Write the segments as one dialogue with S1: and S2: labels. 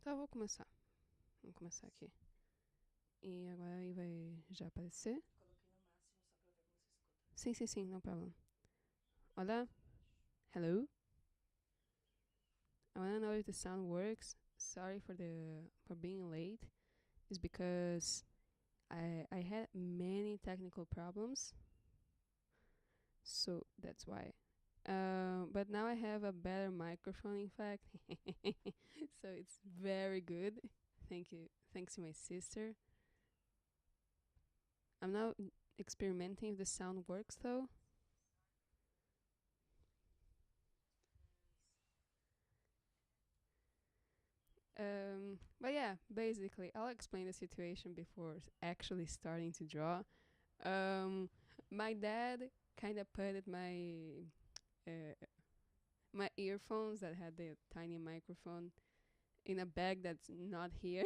S1: Tá, vou começar. Vamos começar aqui. E agora aí vai já aparecer.
S2: Coloquei no máximo só pra ver como se escuta.
S1: Sim, no problem. Olá. Hello. I wanna know if the sound works. Sorry for being late. It's because I had many technical problems. So that's why. But now I have a better microphone, in fact. So it's very good. Thank you. Thanks to my sister. I'm now experimenting if the sound works though. But yeah, basically, I'll explain the situation before actually starting to draw. Um, my dad kind of put uh, my earphones that had the tiny microphone in a bag that's not here.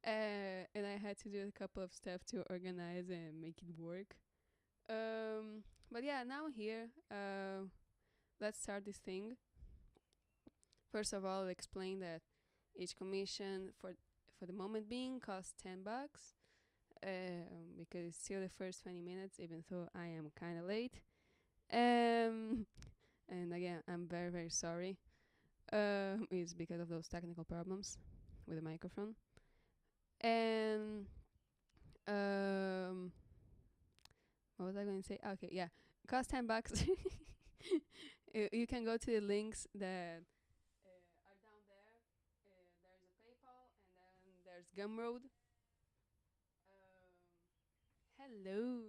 S1: And I had to do a couple of stuff to organize and make it work. But yeah, now here, let's start this thing. First of all, I'll explain that each commission for the moment being costs $10, because it's still the first 20 minutes, even though I am kind of late. And again, I'm very, very sorry. It's because of those technical problems with the microphone. And what was I going to say? Okay, yeah, cost $10. You can go to the links that are down there. There's a PayPal, and then there's Gumroad. Hello.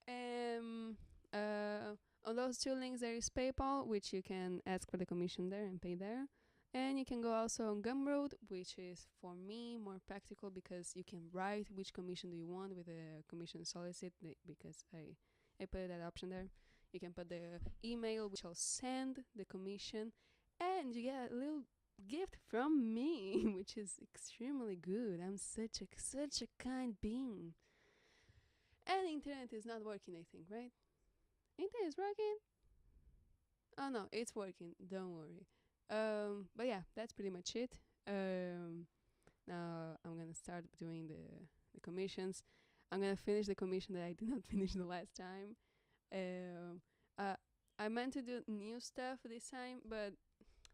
S1: um, on those two links, there is PayPal, which you can ask for the commission there and pay there. And you can go also on Gumroad, which is for me more practical because you can write which commission do you want with a commission solicit, because I put that option there. You can put the email which I'll send the commission, and you get a little gift from me, which is extremely good. I'm such a kind being. And the internet is not working, I think, right? Internet is working? Oh no, it's working. Don't worry. But yeah, that's pretty much it. Now I'm gonna start doing the commissions. I'm gonna finish the commission that I did not finish the last time. Um, uh, I meant to do new stuff this time, but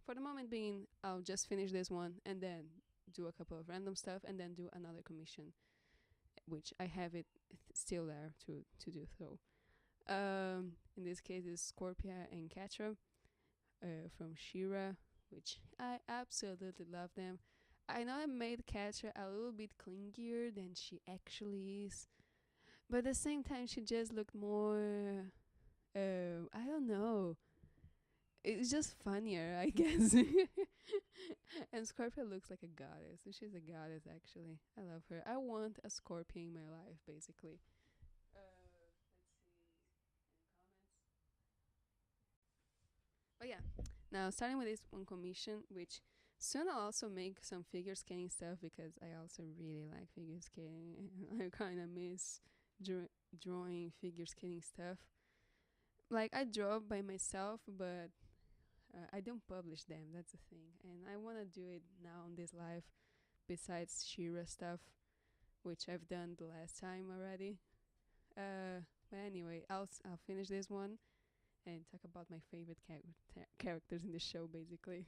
S1: for the moment being, I'll just finish this one and then do a couple of random stuff and then do another commission, which I have it still there to do so. In this case, it's Scorpia and Catra from Shira, which I absolutely love them. I know I made Catra a little bit clingier than she actually is, but at the same time, she just looked more. I don't know. It's just funnier, I guess. And Scorpio looks like a goddess. She's a goddess, actually. I love her. I want a Scorpio in my life, basically. Let's see. Any comments? But yeah, now starting with this one commission, which soon I'll also make some figure skating stuff because I also really like figure skating. I kind of miss drawing figure skating stuff. Like I draw by myself, but I don't publish them. That's the thing, and I want to do it now on this live. Besides Shira stuff, which I've done the last time already. But anyway, I'll finish this one and talk about my favorite characters in the show, basically,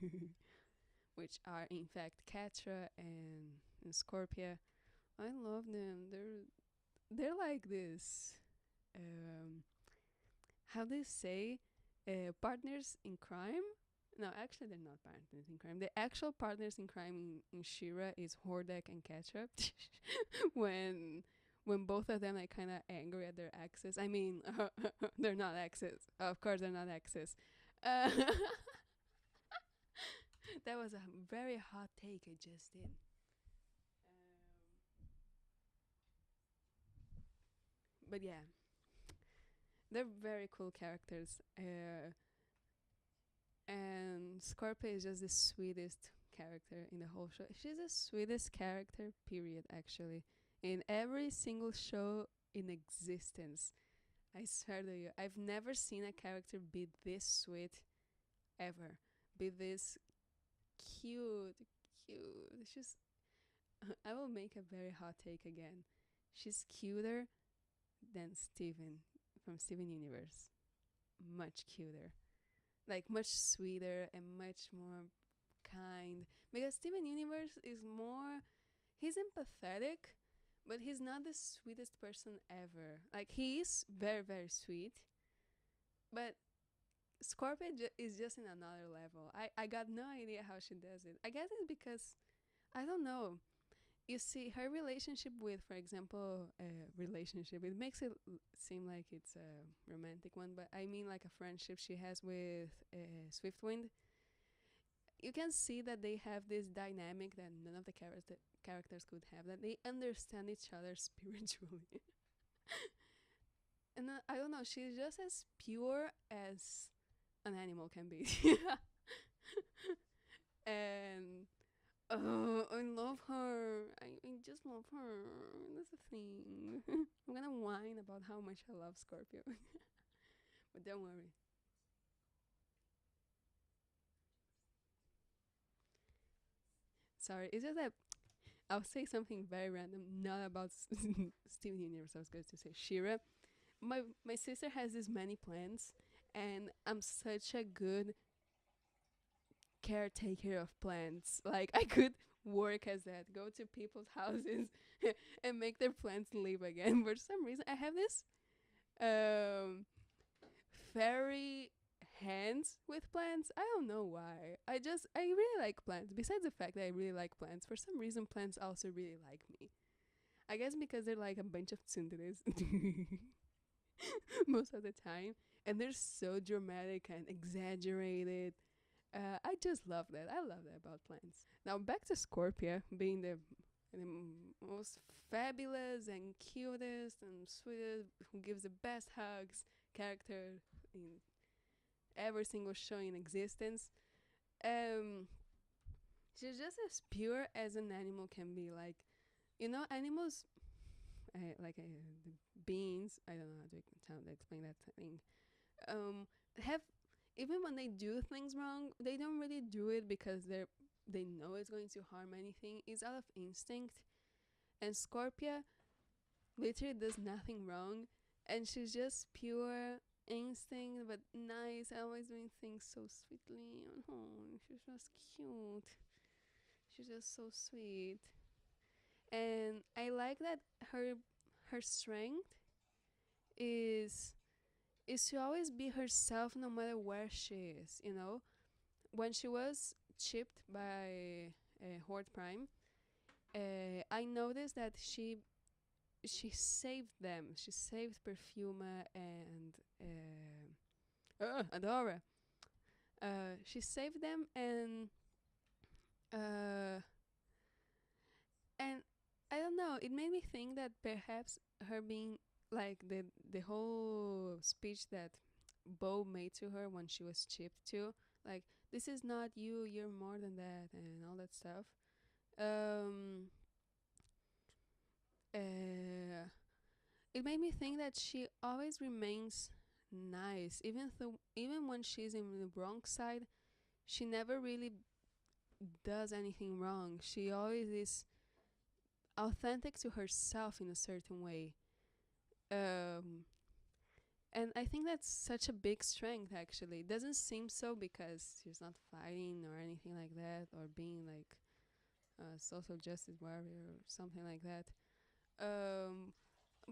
S1: which are in fact Catra and Scorpia. I love them. They're like this. How do you say? Partners in crime. No, actually, they're not partners in crime. The actual partners in crime in Shira is Hordek and Ketchup. when both of them are kind of angry at their exes. I mean, they're not exes. Of course, they're not exes. Uh, that was a very hot take I just did. But yeah, they're very cool characters. And Scorpio is just the sweetest character in the whole show. She's the sweetest character, period, actually. In every single show in existence. I swear to you, I've never seen a character be this sweet ever be this cute, cute. She's. I will make a very hot take again. She's cuter than Steven from Steven Universe. Much cuter. Like much sweeter and much more kind. Because Steven Universe is more. He's empathetic, but he's not the sweetest person ever. Like he is very very sweet, but Scorpio is just in another level. I got no idea how she does it. I guess it's because I don't know. You see, her relationship with, for example, a relationship, it makes it seem like it's a romantic one, but I mean like a friendship she has with Swiftwind. You can see that they have this dynamic that none of the characters could have, that they understand each other spiritually. And I don't know, she's just as pure as an animal can be. And I love her. I just love her. That's the thing. I'm gonna whine about how much I love Scorpio. But don't worry. Sorry, it's just that I'll say something very random, not about Steven Universe. I was going to say Shira. My sister has these many plants, and I'm such a good caretaker of plants. Like I could work as that, go to people's houses and make their plants live again. For some reason, I have this um fairy hands with plants. I don't know why. I really like plants. Besides the fact that I really like plants, for some reason plants also really like me. I guess because they're like a bunch of tsunderes most of the time, and they're so dramatic and exaggerated. I just love that. I love that about plants. Now back to Scorpia being the most fabulous and cutest and sweetest, who gives the best hugs character in every single show in existence. Um, she's just as pure as an animal can be. Like, animals, the beings. I don't know how to explain that thing. Have, even when they do things wrong, they don't really do it because they know it's going to harm anything. It's out of instinct. And Scorpia literally does nothing wrong, and she's just pure instinct, but nice, always doing things so sweetly. Oh, she's just cute. She's just so sweet, and I like that her strength is to always be herself no matter where she is. When she was chipped by Horde Prime, I noticed that she saved them. She saved Perfuma and Adora. She saved them, uh, and I don't know. It made me think that perhaps her being like the whole speech that Bo made to her when she was chipped too, like this is not you. You're more than that, and all that stuff. Um, uh, it made me think that she always remains nice, even when she's in the wrong side. She never really does anything wrong. She always is authentic to herself in a certain way. Um, and I think that's such a big strength. Actually, it doesn't seem so because she's not fighting or anything like that, or being like a social justice warrior or something like that. Um,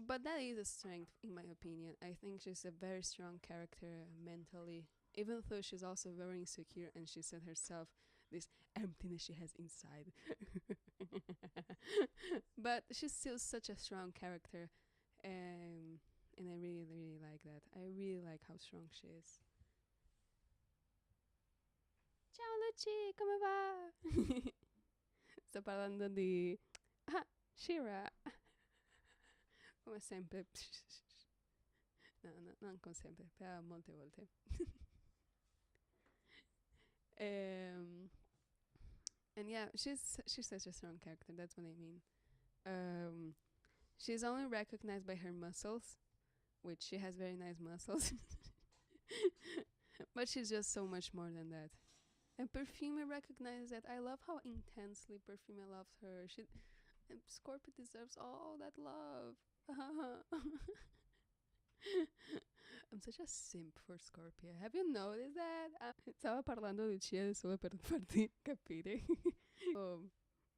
S1: but that is a strength in my opinion. I think she's a very strong character mentally, even though she's also very insecure, and she said herself this emptiness she has inside. But she's still such a strong character, um, and I really really like that. I really like how strong she is. Ciao Luci, come va? Sto parlando di Shira, come sempre. No, no, non come sempre, però molte volte. Um, and yeah, she's such a strong character. That's what I mean. Um, she's only recognized by her muscles, which she has very nice muscles. But she's just so much more than that. And Perfume recognizes that. I love how intensely Perfume loves her. And Scorpio deserves all that love. I'm such a simp for Scorpio. Have you noticed that? Stava parlando di Cia solo per farti capire.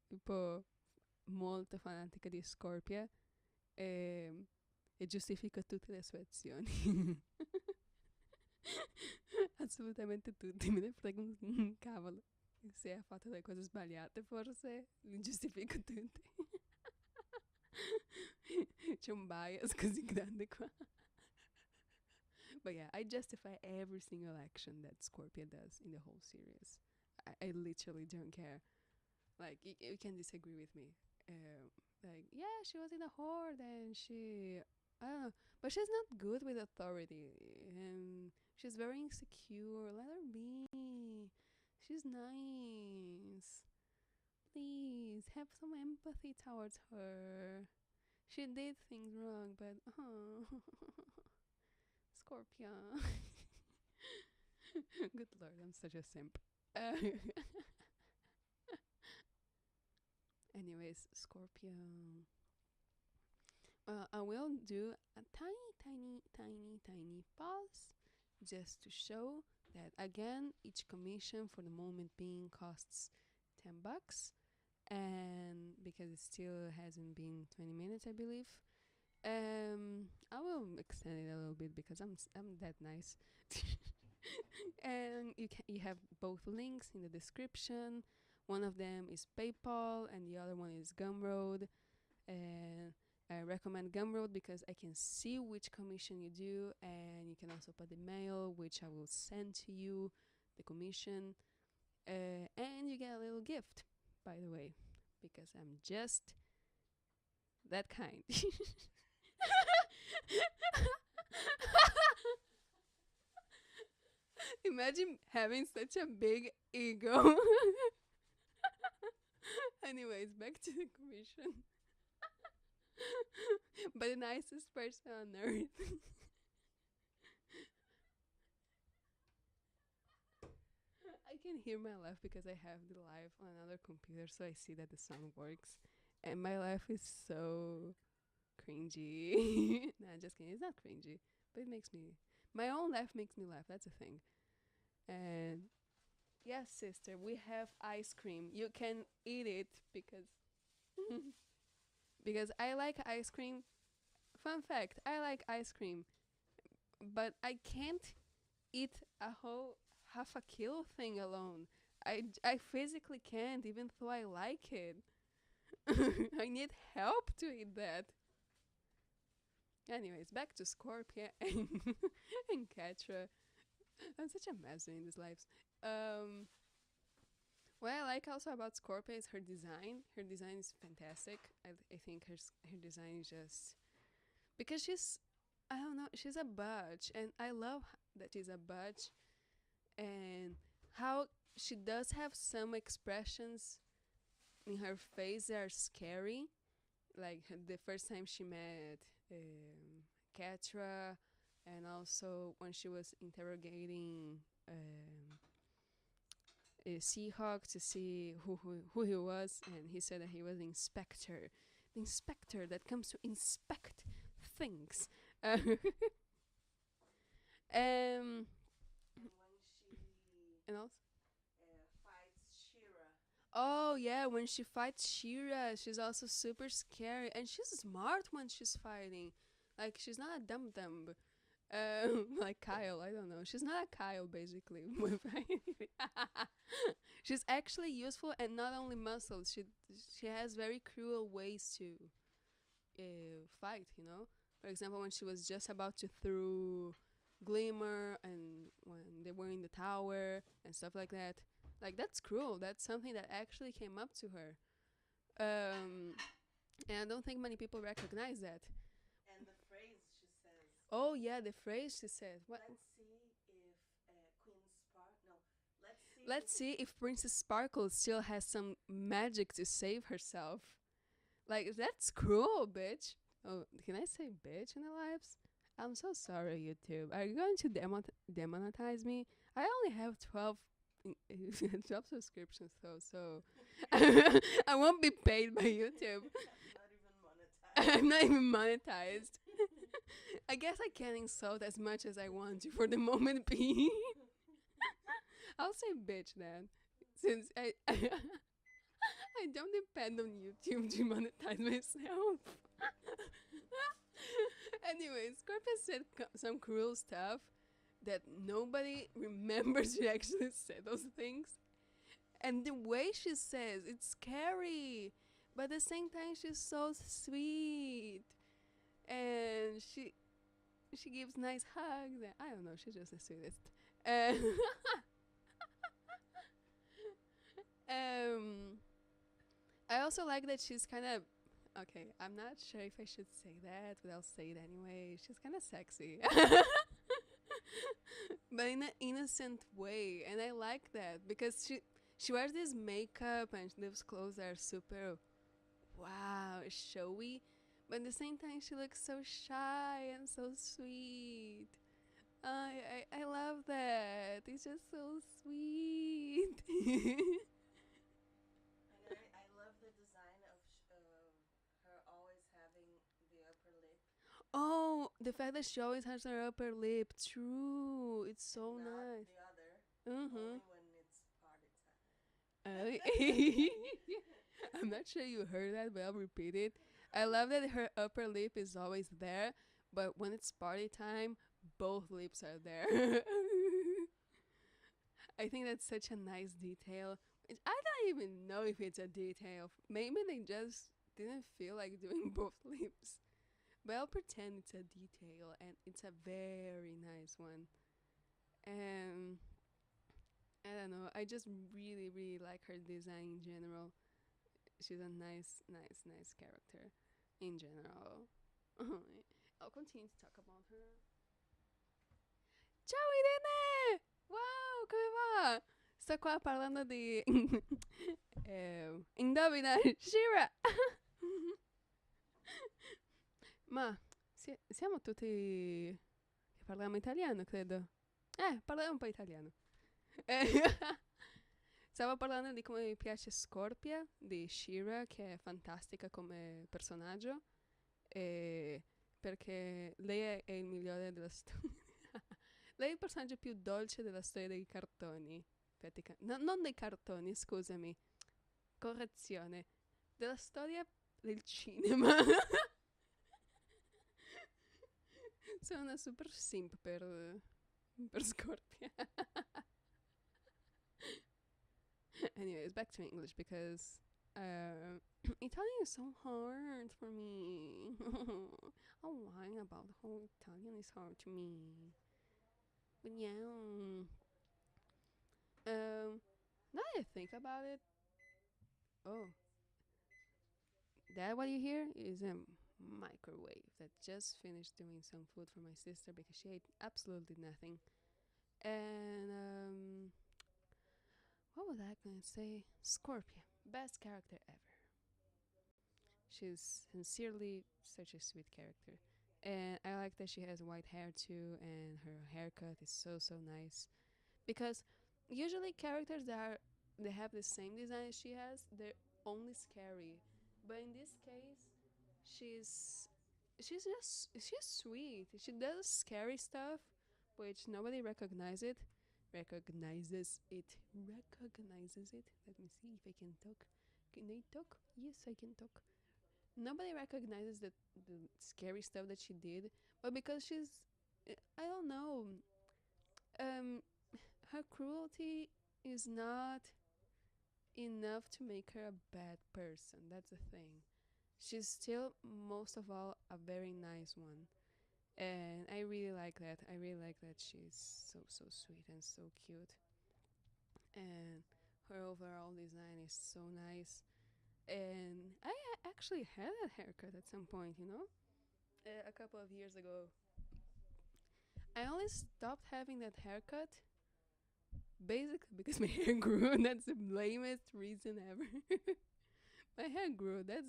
S1: Tipo, molto fanatica di Scorpio e giustifica tutte le sue azioni. Assolutamente tutti, me ne frega un cavolo. Se ha fatto le cose sbagliate, forse li giustifico tutti. C'è un bias così grande qua. But yeah, I justify every single action that Scorpio does in the whole series. I literally don't care. Like, you can disagree with me. Like, yeah, she was in a horde and I don't know. But she's not good with authority. And she's very insecure. Let her be. She's nice. Please, have some empathy towards her. She did things wrong, but Scorpio. Good lord, I'm such a simp. Anyways, Scorpio. I will do a tiny pause just to show that again each commission for the moment being costs $10, and because it still hasn't been 20 minutes, I believe. I will extend it a little bit because I'm that nice. And you have both links in the description. One of them is PayPal and the other one is Gumroad. And I recommend Gumroad because I can see which commission you do, and you can also put the mail, which I will send to you, the commission, and you get a little gift, by the way, because I'm just that kind. Imagine having such a big ego. Anyways, back to the commission. But the nicest person on earth. I can hear my laugh because I have the live on another computer, so I see that the sound works. And my laugh is so cringy. Nah, just kidding. It's not cringy, but it makes me. My own laugh makes me laugh. That's a thing. And yes, sister, we have ice cream. You can eat it because because I like ice cream. Fun fact: I like ice cream, but I can't eat a whole half a kilo thing alone. I physically can't, even though I like it. I need help to eat that. Anyways, back to Scorpio and Catra. I'm such a mess in these lives. Um, what I like also about Scorpio is her design. Her design is fantastic. I think her design is just because I don't know, she's a butch, and I love that she's a butch, and how she does have some expressions in her face that are scary, like the first time she met Catra, and also when she was interrogating Seahawk to see who he was, and he said that he was the inspector that comes to inspect things. Um,
S2: And when she
S1: and also,
S2: fights Shira.
S1: oh yeah, when she fights Shira, she's also super scary, and she's smart when she's fighting. Like she's not a dum dum. Like Kyle, I don't know. She's not a Kyle, basically. She's actually useful, and not only muscles. She has very cruel ways to fight. You know, for example, when she was just about to throw Glimmer, and when they were in the tower and stuff like that. Like that's cruel. That's something that actually came up to her. Um, and I don't think many people recognize that.
S2: And the phrase she says,
S1: Oh yeah, the phrase she said. What?
S2: let's see if Queen Spark. No, let's see
S1: Let's see if Princess Sparkle still has some magic to save herself. Like, that's cruel, bitch. Oh, can I say bitch in the lives? I'm so sorry, YouTube. Are you going to demonetize me? I only have 12 subscriptions, though, so I won't be paid by YouTube.
S2: Not even monetized.
S1: I'm not even monetized. I guess I can insult as much as I want to for the moment being. I'll say bitch then, since I don't depend on YouTube to monetize myself. Anyway, Scorpio said some cruel stuff that nobody remembers she actually said those things. And the way she says, it's scary. But at the same time, she's so sweet. And she gives nice hugs. And I don't know, she's just the sweetest. And um, I also like that she's kind of okay. I'm not sure if I should say that, but I'll say it anyway. She's kind of sexy, but in an innocent way, and I like that because she wears this makeup and those clothes are super wow showy, but at the same time she looks so shy and so sweet. I love that. It's just so sweet.
S2: And I love the design of her always having the upper lip
S1: Oh, the fact that she always has her upper lip. True. It's
S2: and
S1: so
S2: not
S1: nice.
S2: the other,
S1: Mm-hmm.
S2: only when it's party time.
S1: I'm not sure you heard that, but I'll repeat it. I love that her upper lip is always there, but when it's party time, both lips are there. I think that's such a nice detail. I don't even know if it's a detail. Maybe they just didn't feel like doing both lips. But I'll pretend it's a detail, and it's a very nice one. And I don't know, I just really, really like her design in general. She's a nice, nice, nice character in general. I'll continue to talk about her. Ciao Irene! Wow, come va? Sto qua parlando di indovina Shira. Ma siamo tutti che parliamo italiano, credo. Parliamo un po' italiano. Stavo parlando di come mi piace Scorpia di Shira, che è fantastica come personaggio. E perché lei è il migliore della storia. Lei è il personaggio più dolce della storia dei cartoni. No, non dei cartoni, scusami. Correzione. Della storia del cinema. Sono una super simp per Scorpia. Anyways, back to English because Italian is so hard for me. I'm lying about how Italian is hard to me. But yeah. Now that I think about it, oh, that what you hear is a microwave that just finished doing some food for my sister because she ate absolutely nothing. And what was I gonna say? Scorpia, best character ever. She's sincerely such a sweet character. And I like that she has white hair too, and her haircut is so nice. Because usually characters they have the same design as she has, they're only scary. But in this case, she's she's sweet. She does scary stuff, which nobody recognizes it. Recognizes it. Let me see if I can talk. Can I talk? Yes, I can talk. Nobody recognizes the scary stuff that she did, but because I don't know, um, her cruelty is not enough to make her a bad person. That's the thing. She's still, most of all, a very nice one. And I really like that. I really like that she's so sweet and so cute. And her overall design is so nice. And I actually had that haircut at some point, a couple of years ago. I only stopped having that haircut basically because my hair grew, and that's the lamest reason ever. My hair grew. That's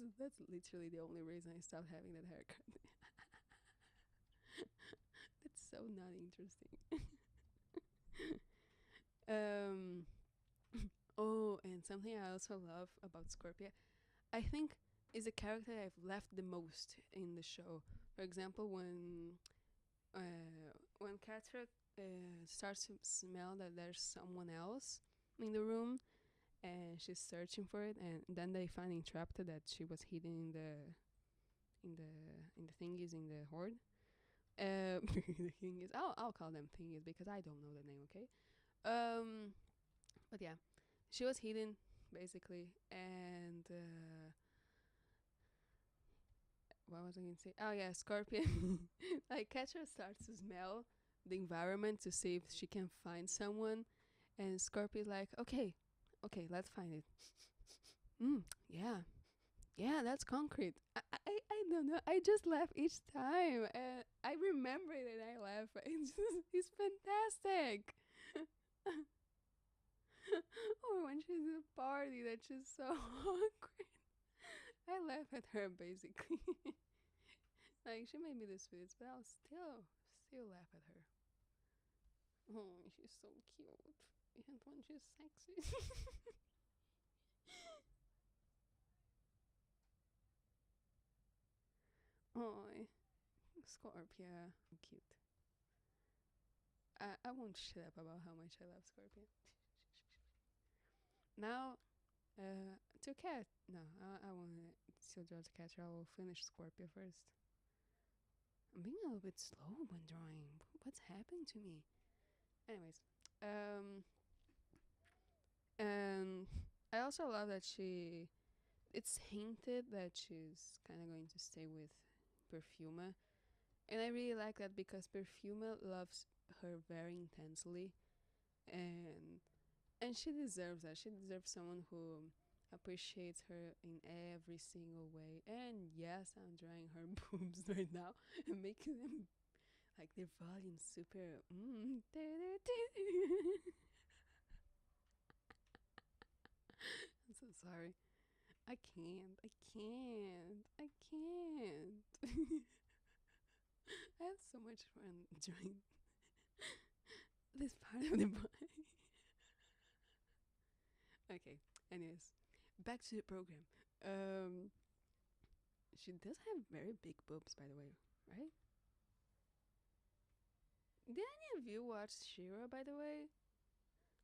S1: literally the only reason I stopped having that haircut. so not interesting. um. Oh, and something I also love about Scorpio, I think, is a character I've left the most in the show. For example, when Catra starts to smell that there's someone else in the room, and she's searching for it, and then they find Entrapta that she was hidden in the in the thingies in the horde. The thingies. I'll call them thingies because I don't know the name. Okay. Um, but yeah, she was hidden basically, and what was I going to say? Oh yeah, Scorpion. Like Catcher starts to smell the environment to see if she can find someone, and Scorpion's like, okay, let's find it. Yeah, yeah, that's concrete. I don't know. I just laugh each time. I remember it and I laugh. It's fantastic. Or when she's at a party that she's so hungry. I laugh at her basically. Like she made me the sweetest, but I'll still laugh at her. Oh, she's so cute. And when she's sexy. Oh, Scorpio. Cute. I won't shut up about how much I love Scorpio. Now, to cat. No, I won't still draw to catch. I will finish Scorpio first. I'm being a little bit slow when drawing. What's happening to me? Anyways, um, and I also love that it's hinted that she's kind of going to stay with Perfuma, and I really like that because Perfuma loves her very intensely, and she deserves that. She deserves someone who appreciates her in every single way. And yes, I'm drawing her boobs right now and making them like their volume super. I'm so sorry. I can't. I can't. I can't. I have so much fun drawing this part of the body. Okay. Anyways, back to the program. Um, she does have very big boobs, by the way, right? Did any of you watch Shira, by the way?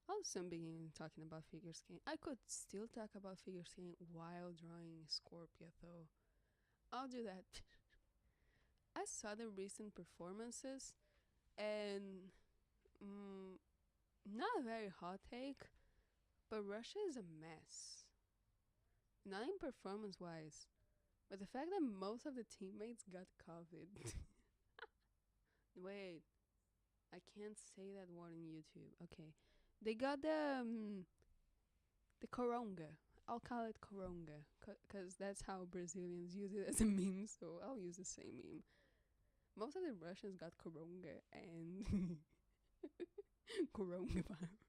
S1: I'll soon begin talking about figure skating. I could still talk about figure skating while drawing Scorpio, though. I'll do that. I saw the recent performances, and mm, not a very hot take, but Russia is a mess. Not in performance wise, but the fact that most of the teammates got COVID. Wait, I can't say that word on YouTube. Okay. They got the coronga. I'll call it coronga because that's how Brazilians use it as a meme. So I'll use the same meme. Most of the Russians got coronga and coronavirus,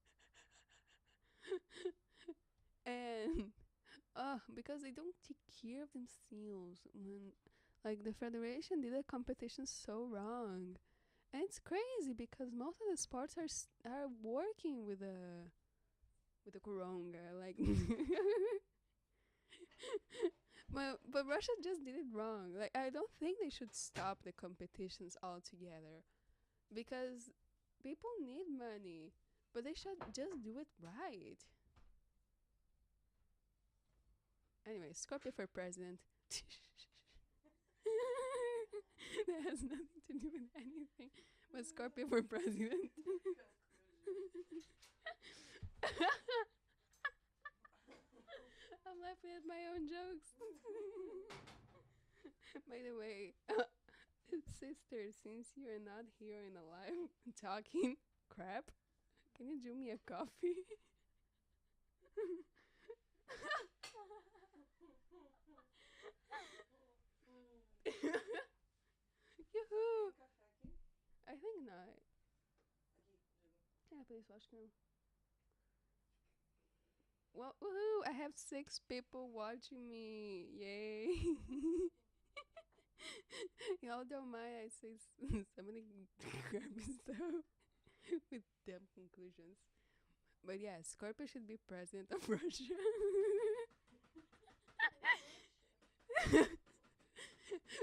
S1: and because they don't take care of themselves when like the federation did a competition so wrong, and it's crazy because most of the sports are working with the coronga like. But Russia just did it wrong. Like I don't think they should stop the competitions altogether because people need money, but they should just do it right. Anyway, Scorpio for president. That has nothing to do with anything. But Scorpio for president. I'm laughing at my own jokes. By the way, sister, since you're not here in a live talking crap, can you do me a coffee? Yoo-hoo! I think not. Yeah, please watch now. Well, woohoo! I have 6 people watching me. Yay! Although Maya I say so many crappy stuff with dumb conclusions. But yeah, Scorpio should be president of Russia.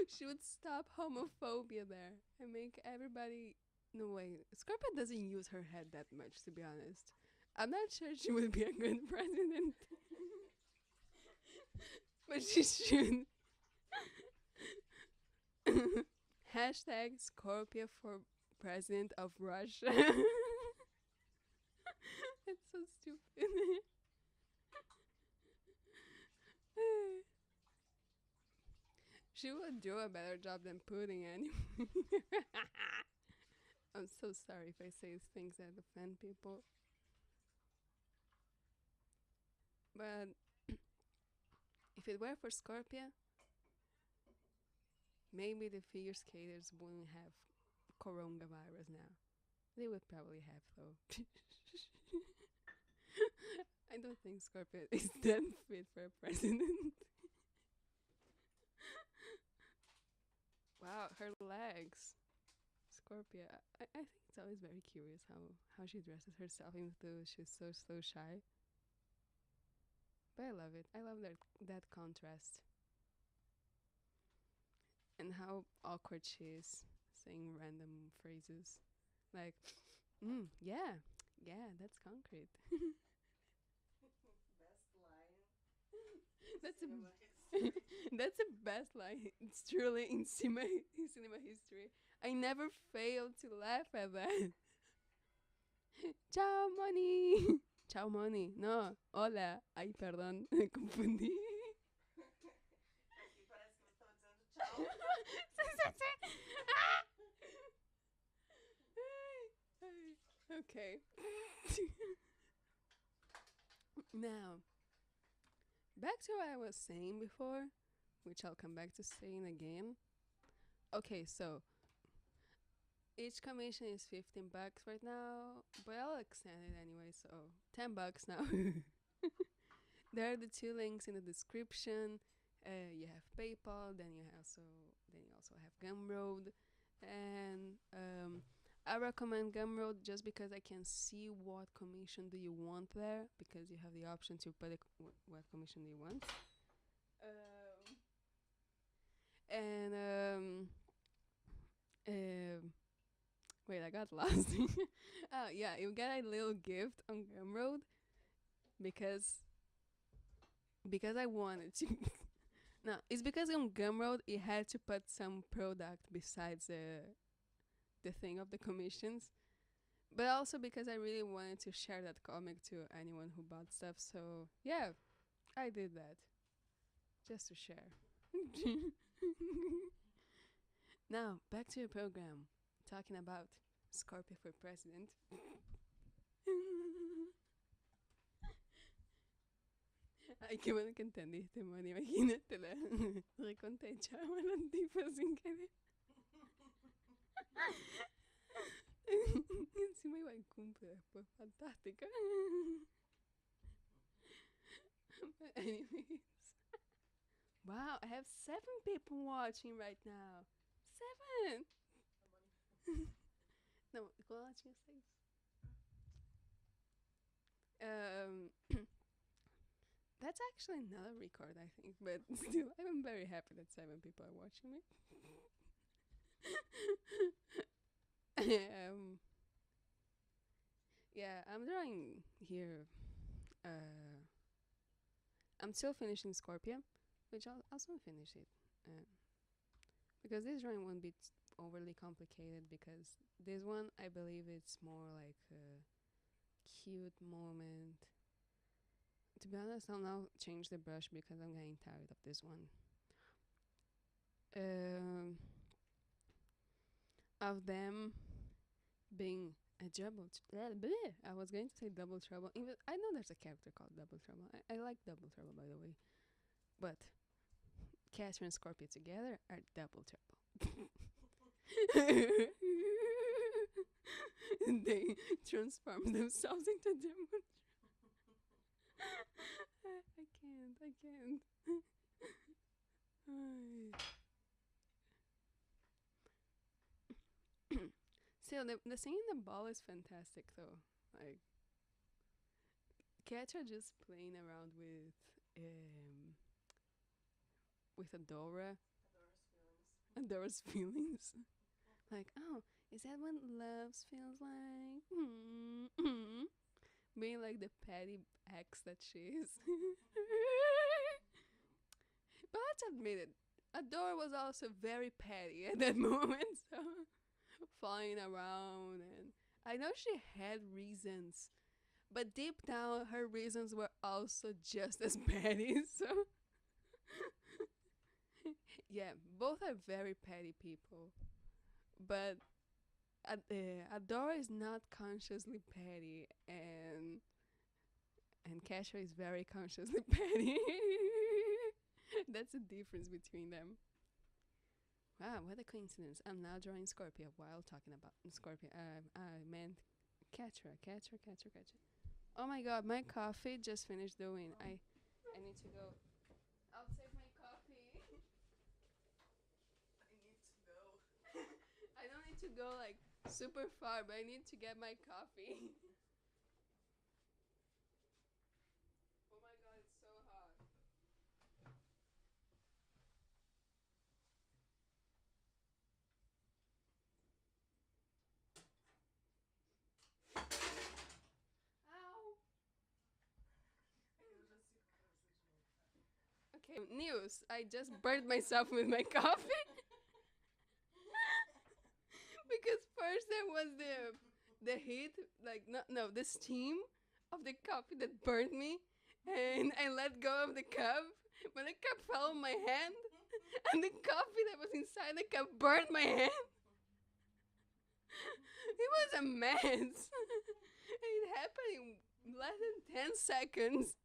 S1: She would stop homophobia there and make everybody. No way. Scorpio doesn't use her head that much, to be honest. I'm not sure she would be a good president, but she should. Hashtag Scorpio for president of Russia. It's so stupid. She would do a better job than Putin anyway. I'm so sorry if I say things that offend people. But if it were for Scorpio, maybe the figure skaters wouldn't have coronavirus now. They would probably have, though. I don't think Scorpio is that fit for a president. Wow, her legs. Scorpio. I think it's always very curious how she dresses herself, even though she's so shy. But I love it. I love that contrast and how awkward she is saying random phrases like, yeah, yeah, that's concrete.
S2: Best line
S1: That's a
S2: cinema history.
S1: that's the best line. It's truly in cinema history. I never failed to laugh at that. Ciao, money. Ciao, money. No, hola. Ay, perdón, me confundí.
S2: Aqui parece que você estava dizendo tchau.
S1: Okay. Now, back to what I was saying before, which I'll come back to saying again. Okay, so each commission is 15 bucks right now, but I'll extend it anyway, so 10 bucks now. There are the two links in the description. You have PayPal, then you also have Gumroad, and I recommend Gumroad just because I can see what commission do you want there, because you have the option to put what commission do you want. And wait, I got lost. Oh yeah, you get a little gift on Gumroad because I wanted to. No, it's because on Gumroad it had to put some product besides the thing of the commissions, but also because I really wanted to share that comic to anyone who bought stuff. So yeah, I did that just to share. Now back to the program, talking about Scorpio for president. Ay, qué bueno que entendiste, Moni. Imagínate la reconté chava la tipa sin querer. Encima iba al cumple después. Fantástica. But anyways. Wow, I have 7 people watching right now. 7! No, igual ela tinha 6. That's actually not a record, I think, but still, I'm very happy that 7 people are watching me. um, yeah, I'm drawing here. I'm still finishing Scorpio, which I'll soon finish it. Because this drawing won't be overly complicated, because this one, I believe it's more like a cute moment. To be honest, I'll now change the brush because I'm getting tired of this one. Of them being a double. I was going to say double trouble. Even I know there's a character called Double Trouble. I like Double Trouble, by the way, but Casper and Scorpio together are double trouble. And they transform themselves into double. I can't. still, the scene in the ball is fantastic though. Like cats are just playing around um with Adora.
S2: Adora's feelings.
S1: Adora's feelings. Like, oh, is that what love feels like? Being like the petty ex that she is. But let's admit it, Adora was also very petty at that moment, so flying around, and I know she had reasons, but deep down her reasons were also just as petty. So yeah, both are very petty people, but Adora is not consciously petty, and Kesha is very consciously petty. That's the difference between them. Wow, what a coincidence! I'm now drawing Scorpio while talking about Scorpio. I meant Catcher, Catcher, Catcher, Catcher. Oh my god, my coffee just finished doing. I need to go. I'll save my coffee.
S2: I need to go.
S1: I don't need to go like super far, but I need to get my coffee. Oh my god, it's so hot. Ow. Okay, news. I just burned myself with my coffee. Because first there was the heat, like no, the steam of the coffee that burned me, and I let go of the cup, but the cup fell on my hand, and the coffee that was inside the cup burned my hand. It was a mess. It happened in less than 10 seconds.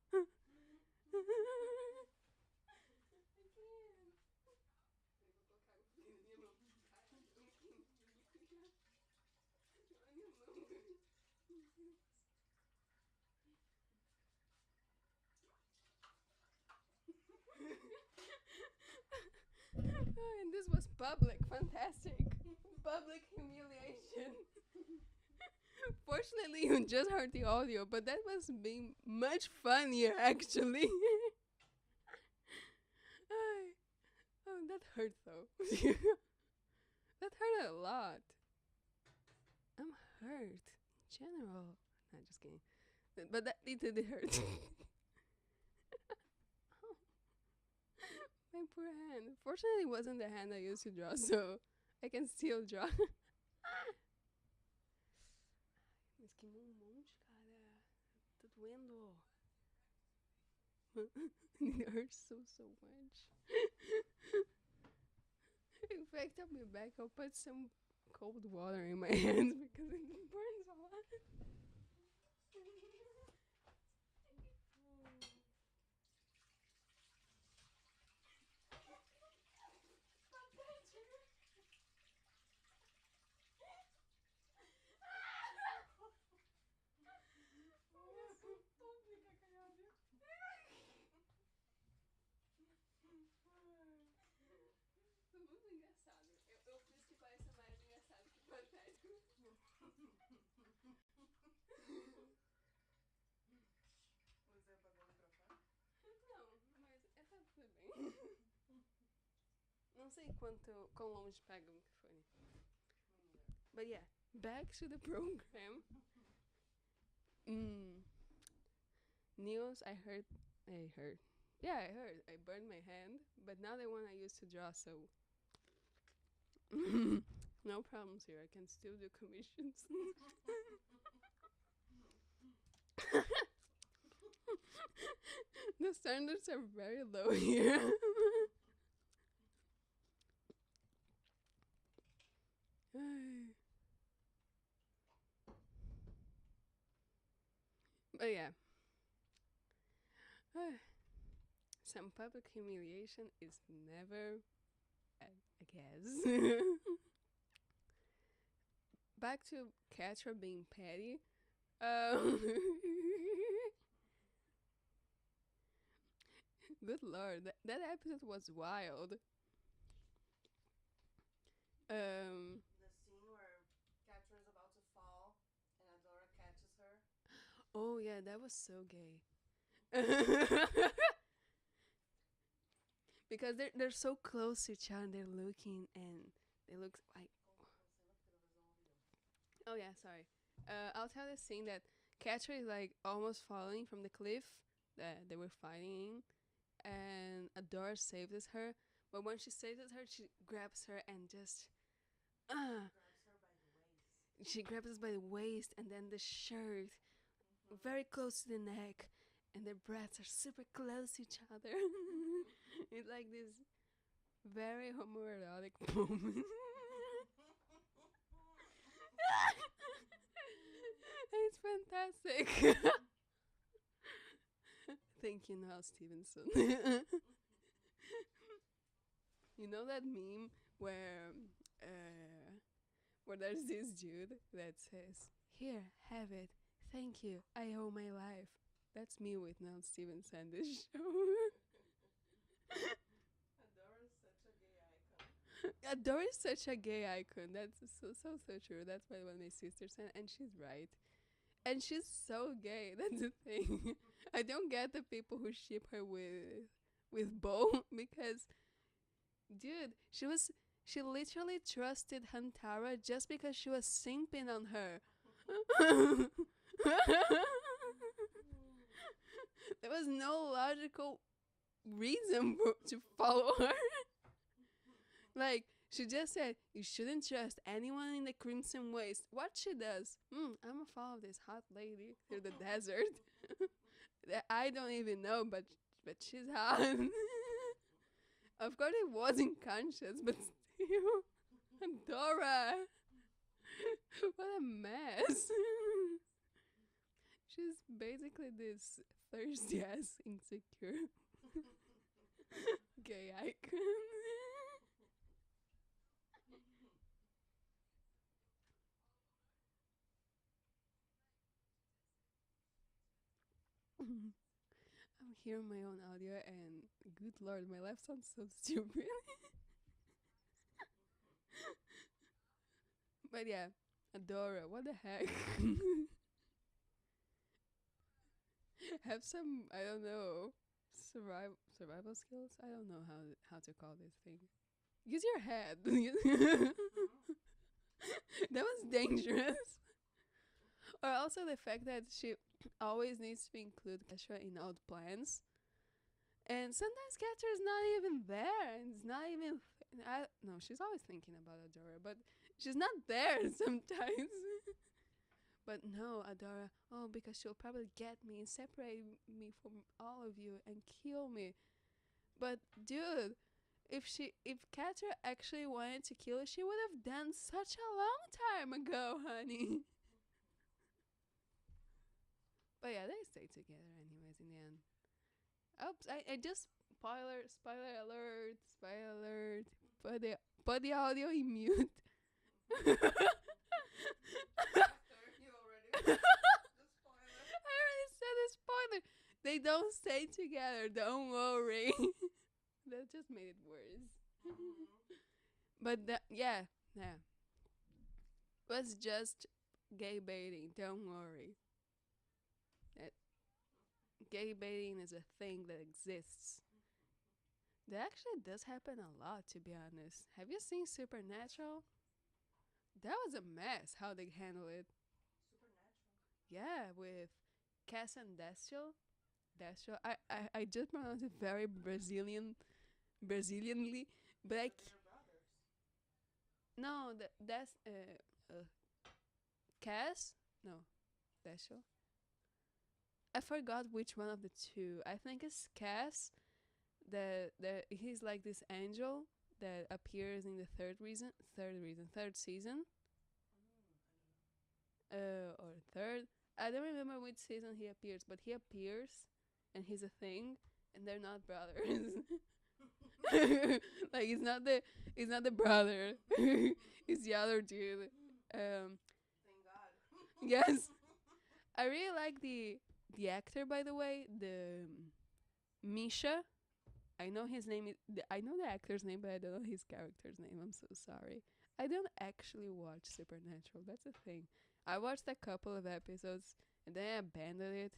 S1: And this was public, fantastic. Public humiliation. Fortunately, you just heard the audio, but that was being much funnier actually. Oh, that hurt though. That hurt a lot. I'm hurt in general. Not just kidding. But that it did hurt. My poor hand. Fortunately, it wasn't the hand I used to draw, so I can still draw. Mas queimou monte, cara. Tá doendo. It hurts so much. In fact, I'll be back. I'll put some cold water in my hands because it burns a lot. Foi muito engraçado. Eu fiz que pareça mais engraçado que patético.
S2: Você apagou o microfone?
S1: Não, mas essa foi bem. Não sei quão longe pega o microfone. But yeah, back to the program. News, I heard. Yeah, I heard. I burned my hand, but now the one I used to draw, so no problems here. I can still do commissions. The standards are very low here. But yeah. Some public humiliation is never, I guess. Back to Catra being petty. Good lord, that episode was wild.
S2: The scene where Catra's
S1: Oh yeah, that was so gay. Because they're so close to each other, they're looking and they look like. Oh yeah, sorry. I'll tell this scene that Catcher is like almost falling from the cliff that they were fighting in, and Adora saves her. But when she saves her, she grabs her and just uh, she grabs us by the waist and then the shirt very close to the neck, and their breaths are super close to each other. It's like this very homoerotic moment. It's fantastic. Thank you, Noel Stevenson. You know that meme where uh, where there's this dude that says, "Here, have it. Thank you. I owe my life." That's me with Noel Stevenson this show.
S2: Adora is such a gay icon.
S1: Adore is such a gay icon. That's so true. That's what one of my sisters said, and she's right. And she's so gay. That's the thing. I don't get the people who ship her with Bo because, dude, she literally trusted Hantara just because she was simping on her. There was no logical reason to follow her. Like, she just said, you shouldn't trust anyone in the Crimson Waste. What she does? I'm gonna follow this hot lady through the desert that I don't even know, but she's hot. Of course, it wasn't conscious, but still. Dora! What a mess. She's basically this thirsty ass, insecure gay icon. I'm hearing my own audio, and good lord, my life sounds so stupid. But yeah, Adora, what the heck? Have some, I don't know, survival skills. I don't know how to call this thing. Use your head. That was dangerous. Or also the fact that she always needs to include Kesha in all the plans. And sometimes Catcher is not even there. And it's not even. No, she's always thinking about Adora, but she's not there sometimes. But no, Adora, oh, because she'll probably get me and separate me from all of you and kill me. But dude, if Catcher actually wanted to kill her, she would have done such a long time ago, honey. But yeah, they stay together anyways in the end. Oops, I just spoiler alert, spoiler alert. Put the audio in mute.
S2: After you already the spoiler.
S1: I already said the spoiler. They don't stay together. Don't worry. That just made it worse. But yeah, was just gay baiting. Don't worry. That gay baiting is a thing that exists. That actually does happen a lot, to be honest. Have you seen Supernatural? That was a mess how they handle it.
S2: Supernatural.
S1: Yeah, with Cass and Destiel. Destiel. I just pronounced it very Brazilianly, but
S2: But they're brothers.
S1: no, that's Cass. No, Destiel. I forgot which one of the two. I think it's Cass. The he's like this angel that appears in the third season, or third. I don't remember which season he appears, but he appears, and he's a thing, and they're not brothers. Like it's not the brother. It's the other dude.
S2: Thank God.
S1: Yes, I really like the actor, by the way, the Misha. I know his name. I know the actor's name, but I don't know his character's name. I'm so sorry. I don't actually watch Supernatural. That's a thing. I watched a couple of episodes, and then I abandoned it.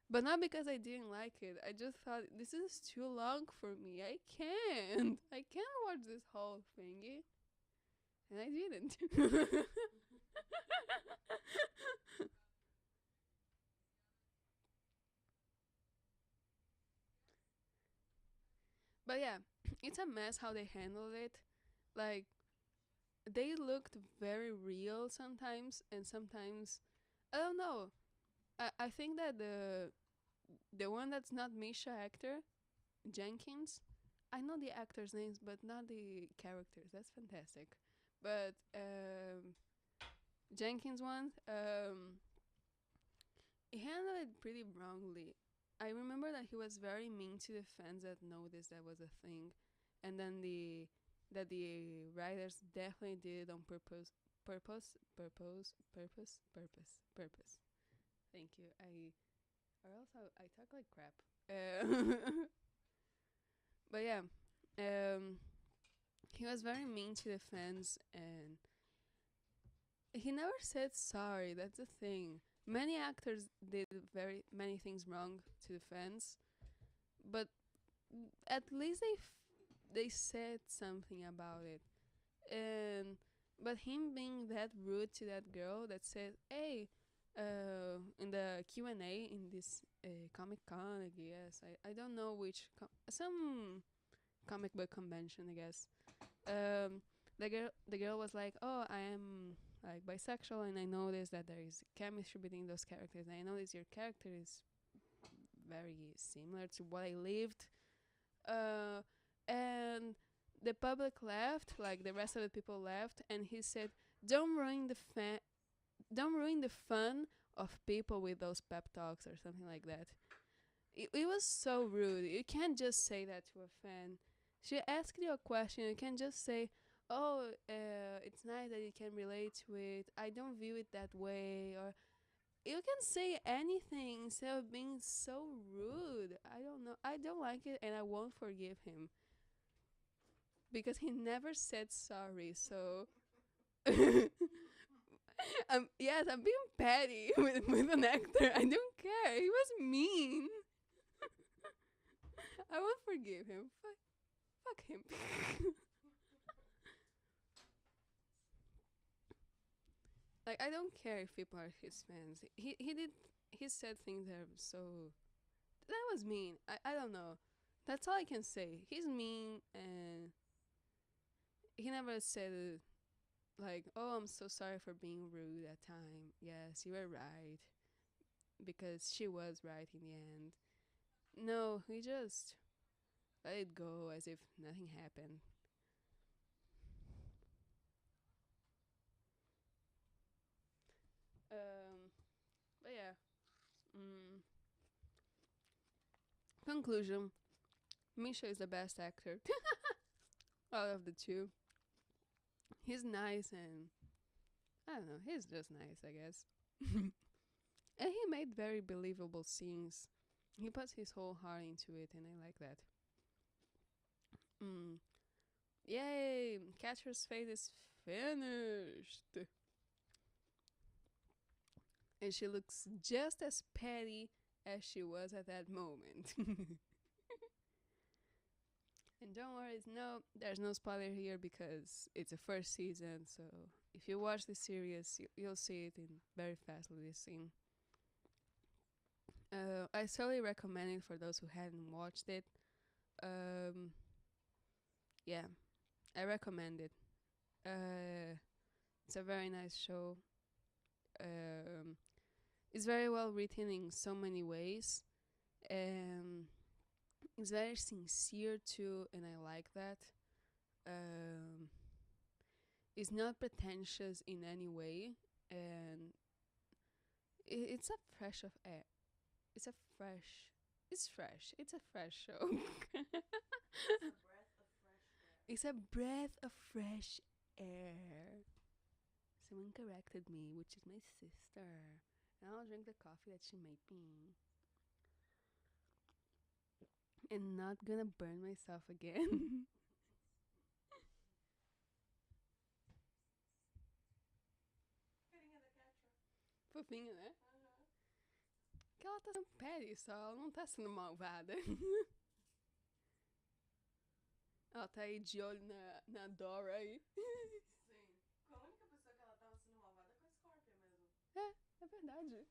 S1: But not because I didn't like it. I just thought this is too long for me. I can't. I can't watch this whole thingy. And I didn't. But yeah, it's a mess how they handled it. Like, they looked very real sometimes, and sometimes I don't know. I think that the one that's not Misha actor, Jenkins. I know the actors' names, but not the characters. That's fantastic. But Jenkins one, he handled it pretty wrongly. I remember that he was very mean to the fans that noticed that was a thing, and then the writers definitely did it on purpose. Thank you. Or else I talk like crap. But yeah, um, he was very mean to the fans, and he never said sorry. That's the thing. Many actors did very many things wrong to the fans, but at least they said something about it. And but him being that rude to that girl that said, "Hey," in the Q&A in this Comic Con, I guess. I don't know which some comic book convention, I guess. Um, the girl was like, "Oh, I am like bisexual, and I noticed that there is chemistry between those characters. And I noticed your character is very similar to what I lived." Uh, and the public left, like the rest of the people left, and he said, "Don't ruin don't ruin the fun of people with those pep talks," or something like that. It was so rude. You can't just say that to a fan. She asked you a question. You can just say, "Oh, it's nice that you can relate to it. I don't view it that way." Or you can say anything instead of being so rude. I don't know. I don't like it, and I won't forgive him because he never said sorry. So, yes, I'm being petty with an actor. I don't care. He was mean. I won't forgive him. Fuck him. Like, I don't care if people are his fans. He said things that are so, that was mean. I don't know. That's all I can say. He's mean, and he never said like, "Oh, I'm so sorry for being rude that time." Yes, you were right, because she was right in the end. No, he just let it go as if nothing happened. Um, but yeah. Mm, Conclusion: Misha is the best actor out of the two. He's nice, and I don't know, he's just nice, I guess. And he made very believable scenes. He puts his whole heart into it, and I like that. Mm. Yay! Catcher's Fate is finished! And she looks just as petty as she was at that moment. And don't worry, there's no spoiler here because it's the first season. So if you watch the series, you'll see it in very fastly this scene. I totally recommend it for those who hadn't watched it. Um, yeah, I recommend it. It's a very nice show. Um, it's very well written in so many ways, and it's very sincere too, and I like that. Um, it's not pretentious in any way, and it's a fresh of air. It's a fresh. It's fresh. It's a fresh show. It's a breath of fresh air. Someone corrected me, which is my sister. And I'll drink the coffee that she made me. And not gonna burn myself again. Fofinho, né? que ela tá sendo petty, só ela não tá sendo malvada. Ela tá aí de olho na Dora aí.
S2: Sim. A única pessoa que ela tava sendo malvada com a Scorpia mesmo.
S1: É verdade.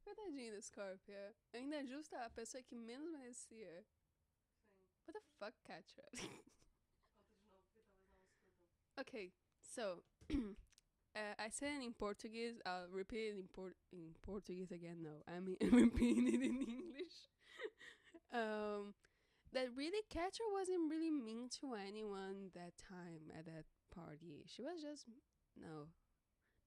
S1: Verdadinha da Scorpia. Ainda é justa a pessoa que menos merecia.
S2: Sim.
S1: What the fuck, Catra?
S2: Conta de novo, porque talvez não escutam.
S1: Okay, so I said it in Portuguese. I'll repeat it in Portuguese again. No, I'm repeating it in English. That really Catra wasn't really mean to anyone that time at that party. She was just no,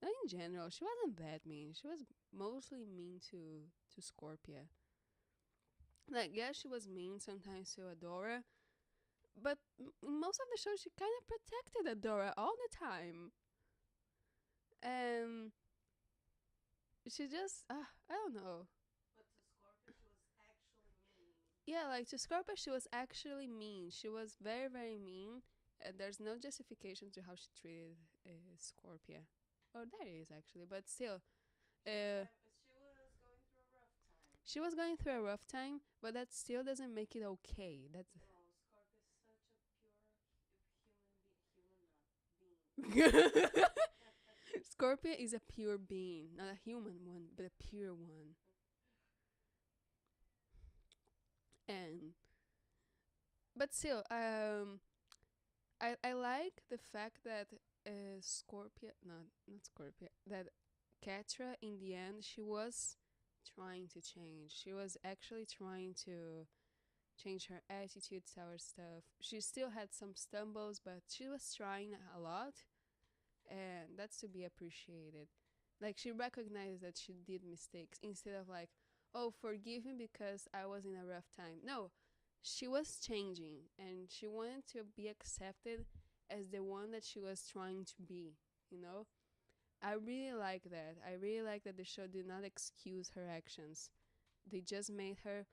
S1: not in general. She wasn't that mean. She was mostly mean to Scorpia. Like, yeah, she was mean sometimes to Adora, but most of the show she kind of protected Adora all the time. And she just, I don't know.
S2: But to Scorpia, she was actually mean.
S1: Yeah, like to Scorpia, she was actually mean. She was very, very mean. And there's no justification to how she treated Scorpia. Oh, there is actually, but still. Uh,
S2: She was going through a rough time.
S1: she was going through a rough time, but that still doesn't make it okay. That's.
S2: No, Scorpia is such a pure
S1: Scorpio is a pure being, not a human one, but a pure one. And but still, I like the fact that Scorpio, not Scorpio, that Catra in the end she was trying to change. She was actually trying to change her attitude towards stuff. She still had some stumbles, but she was trying a lot, and that's to be appreciated. Like she recognized that she did mistakes instead of like, oh, forgive me because I was in a rough time. No, she was changing and she wanted to be accepted as the one that she was trying to be, you know? I really like that. I really like that the show did not excuse her actions. They just made her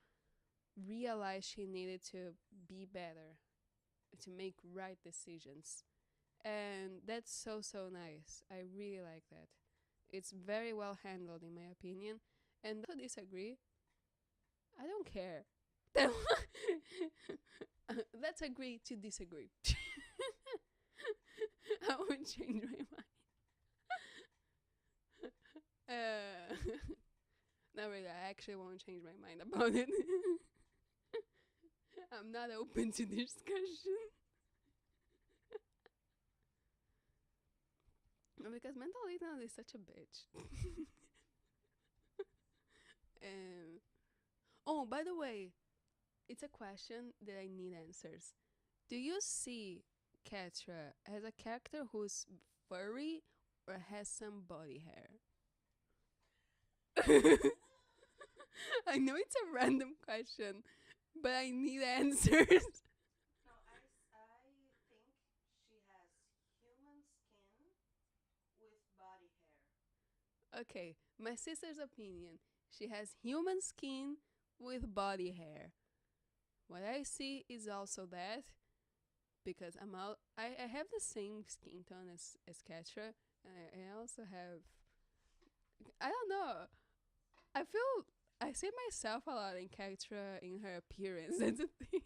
S1: realize she needed to be better, to make right decisions. And that's so, so nice. I really like that. It's very well handled, in my opinion. And those who disagree, I don't care. Let's agree to disagree. I won't change my mind. Not really. I actually won't change my mind about it. I'm not open to discussion. Because mental illness is such a bitch. Oh, by the way, it's a question that I need answers. Do you see Catra as a character who's furry or has some body hair? I know it's a random question, but I need answers.
S2: No, I think she has human skin with body hair.
S1: Okay, my sister's opinion. She has human skin with body hair. What I see is also that because I have the same skin tone as Catra, and I also have. I don't know. I feel I see myself a lot in Catra in her appearance. That's the thing.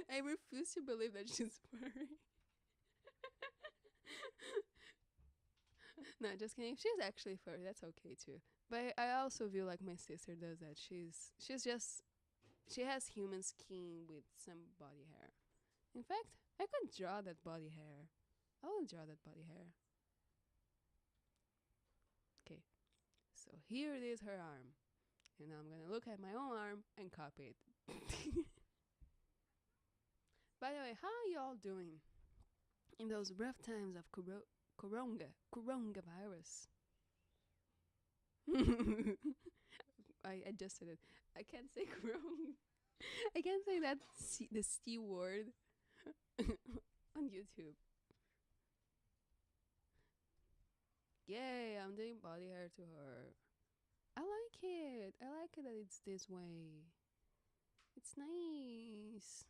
S1: I refuse to believe that she's furry. No, just kidding. If she's actually furry, that's okay too. But I also feel like my sister does that. She's just she has human skin with some body hair. In fact, I could draw that body hair. I will draw that body hair. Okay, so here it is her arm. And I'm gonna look at my own arm and copy it. By the way, how are y'all doing in those rough times of coronavirus? I adjusted it. I can't say corona. I can't say that the C word on YouTube. Yay, I'm doing body hair to her. I like it. I like it that it's this way. It's nice.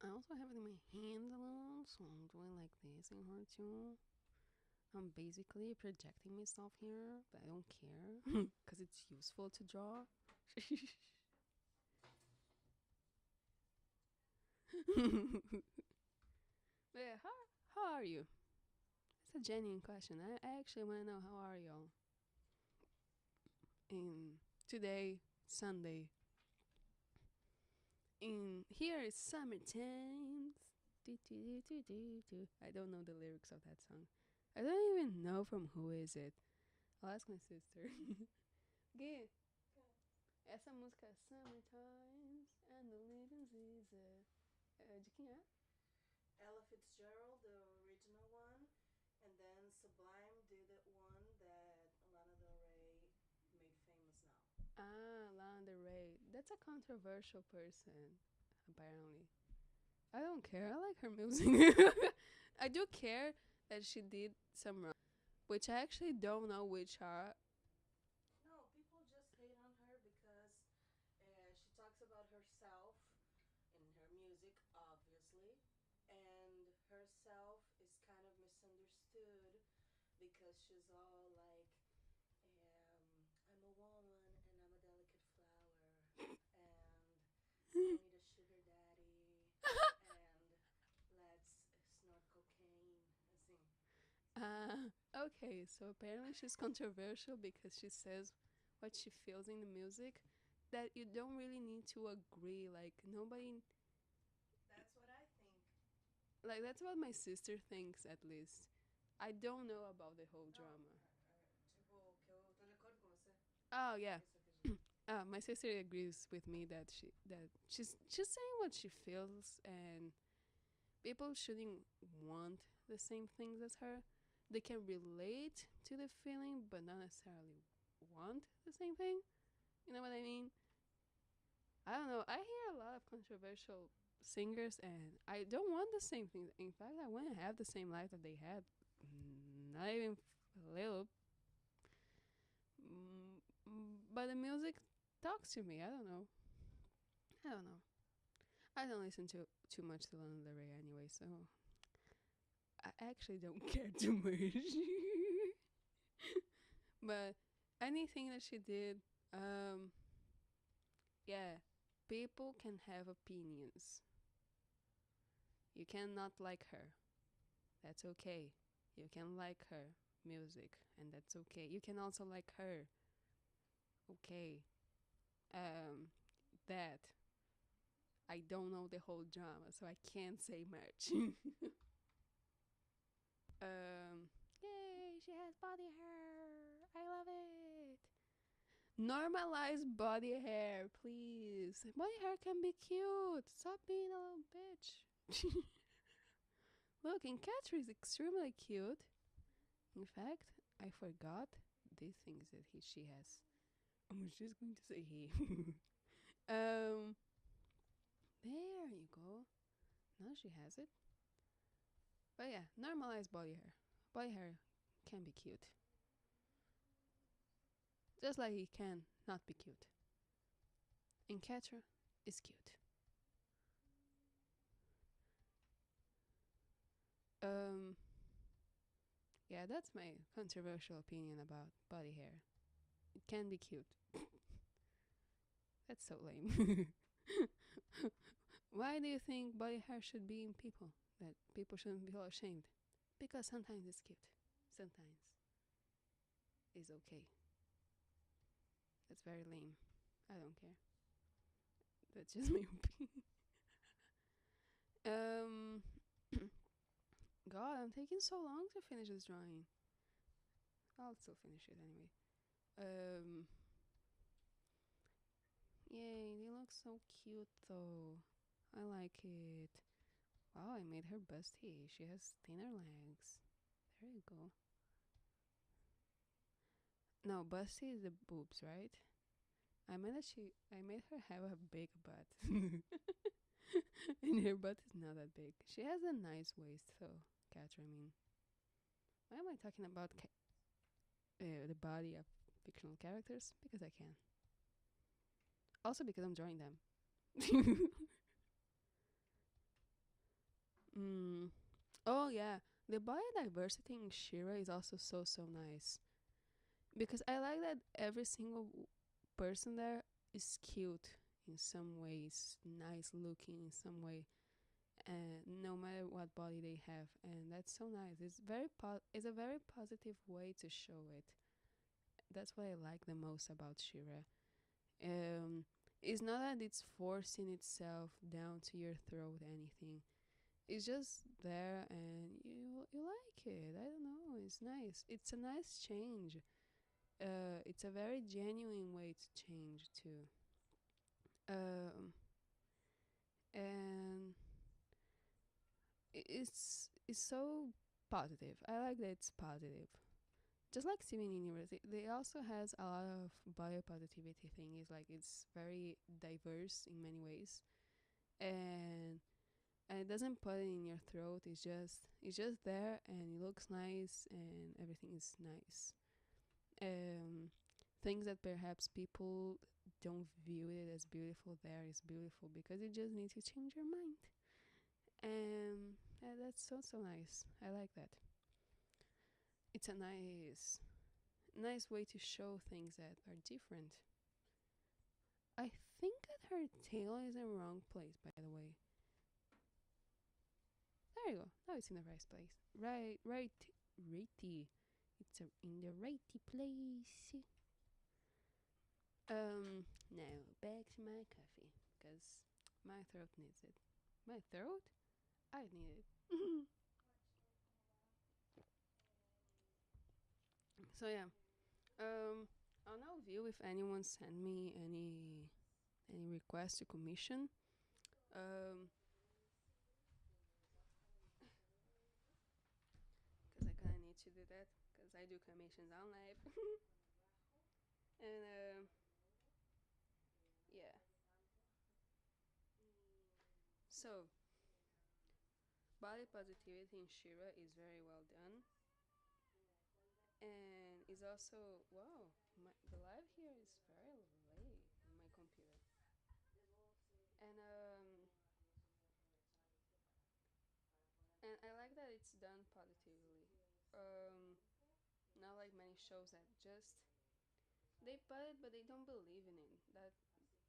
S1: I also have it in my hand a little, so I'm doing like this in her too. I'm basically projecting myself here, but I don't care because it's useful to draw. But yeah, how are you? It's a genuine question. I actually want to know how are y'all in today, Sunday. In here is summertime. Do, do, do, do, do, do. I don't know the lyrics of that song. I don't even know from who is it. I'll ask my sister. Gui, essa música é Summertime and the Living's Easy. De quem é?
S2: Ella Fitzgerald, the original one, and then Sublime did it one that Lana Del Rey made famous now.
S1: Ah, Lana Del Rey. That's a controversial person, apparently. I don't care. I like her music. I do care that she did some wrong, which I actually don't know which are.
S2: No, people just hate on her because she talks about herself in her music, obviously, and herself is kind of misunderstood because she's all like, I'm a woman and I'm a delicate flower, and I need a sugar daddy, and let's snort cocaine. Assim.
S1: Okay, so apparently she's controversial because she says what she feels in the music that you don't really need to agree. Like, nobody.
S2: That's what I think.
S1: Like, that's what my sister thinks, at least. I don't know about the whole
S2: Não,
S1: drama.
S2: tipo, que eu tô de acordo com você.
S1: Oh, yeah.
S2: Isso eu quis dizer.
S1: My sister agrees with me that she's saying what she feels, and people shouldn't want the same things as her. They can relate to the feeling, but not necessarily want the same thing. You know what I mean? I don't know. I hear a lot of controversial singers, and I don't want the same things. In fact, I want to have the same life that they had. Not even a little. But the music talks to me. I don't know. I don't know. I don't listen to too much to Lana Del Rey anyway, so I actually don't care too much. But anything that she did, um, yeah, people can have opinions. You cannot like her. That's okay. You can like her music, and that's okay. You can also like her. Okay. Um, that I don't know the whole drama, so I can't say much. Yay, she has body hair. I love it. Normalize body hair, please. Body hair can be cute. Stop being a little bitch. Look, and Catherine is extremely cute. In fact, I forgot these things that she has. I was just going to say he. um, there you go. Now she has it. But yeah, normalize body hair. Body hair can be cute. Just like it can not be cute. And Catra is cute. Um, yeah, that's my controversial opinion about body hair. It can be cute. That's so lame. Why do you think body hair should be in people? That people shouldn't feel ashamed? Because sometimes it's cute. Sometimes it's okay. That's very lame. I don't care. That's just my opinion. Um, God, I'm taking so long to finish this drawing. I'll still finish it anyway. Um, yay, they look so cute though. I like it. Wow, I made her busty. She has thinner legs. There you go. No, busty is the boobs, right? I made her have a big butt. And her butt is not that big. She has a nice waist though, Catra, I mean. Why am I talking about the body of fictional characters? Because I can. Also because I'm drawing them. mm. Oh yeah, The biodiversity in Shira is also so nice because I like that every single person there is cute in some ways, nice looking in some way, no matter what body they have, and that's so nice. It's a very positive way to show it. That's what I like the most about Shira. Um, it's not that it's forcing itself down to your throat, anything. It's just there, and you like it. I don't know. It's nice. It's a nice change. It's a very genuine way to change too. Um, and it's so positive. I like that it's positive. Just like Steven University, they also has a lot of body positivity thing. It's like it's very diverse in many ways, and it doesn't put it in your throat. It's just there, and it looks nice, and everything is nice. Um, Things that perhaps people don't view it as beautiful there is beautiful because you just need to change your mind. That's so nice. I like that. It's a nice way to show things that are different. I think that her tail is in the wrong place, by the way. There you go. Now it's in the right place. Righty. It's in the righty place. Now back to my coffee, because my throat needs it. My throat? I need it. So yeah. I'll now view if anyone sent me any request to commission. Um, because I kind of need to do that because I do commissions online. And yeah. So body positivity in Shira is very well done, and is also wow. The live here is very late on my computer, and I like that it's done positively. Um, Not like many shows that just they put it but they don't believe in it. That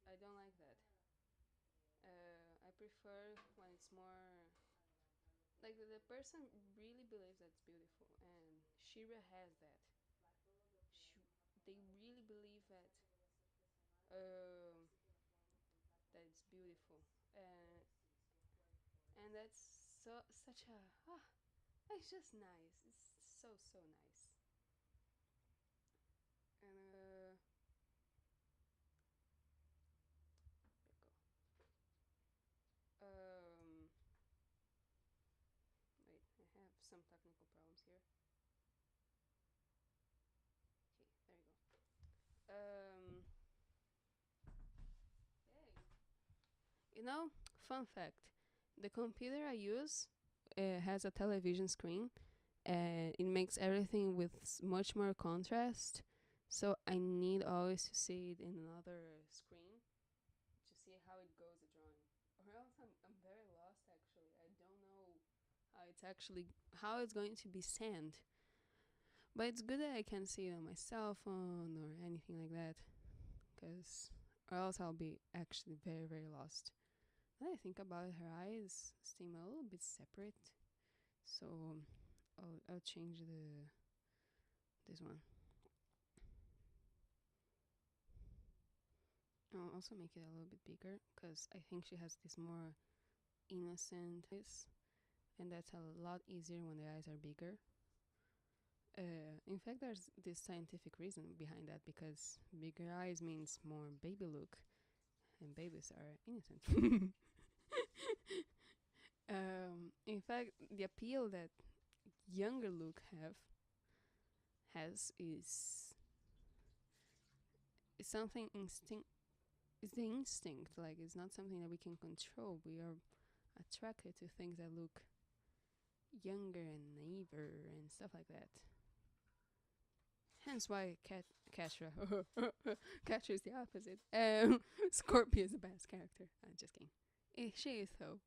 S1: I don't like that. I prefer when it's more like the person really believes that it's beautiful, and Shira has that. They really believe uh, that it's beautiful, and that's such a it's just nice. It's so nice, and there you go. Wait, I have some technical problems here. Okay, there you go. Hey, fun fact: the computer I use has a television screen, and it makes everything with much more contrast. So I need always to see it in another screen to see how it goes the drawing. Or else I'm very lost actually. I don't know how it's going to be sent. But it's good that I can see it on my cell phone or anything like that, because or else I'll be actually very lost. Now that I think about it, her eyes seem a little bit separate, so I'll change this one. I'll also make it a little bit bigger because I think she has this more innocent eyes, and that's a lot easier when the eyes are bigger. In fact, there's this scientific reason behind that because bigger eyes means more baby look, and babies are innocent. In fact, the appeal that younger look has is something instinct. It's the instinct. Like it's not something that we can control. We are attracted to things that look younger and naiver and stuff like that. Hence why Catra Catra is the opposite. Scorpio is the best character. I'm just kidding. She is though.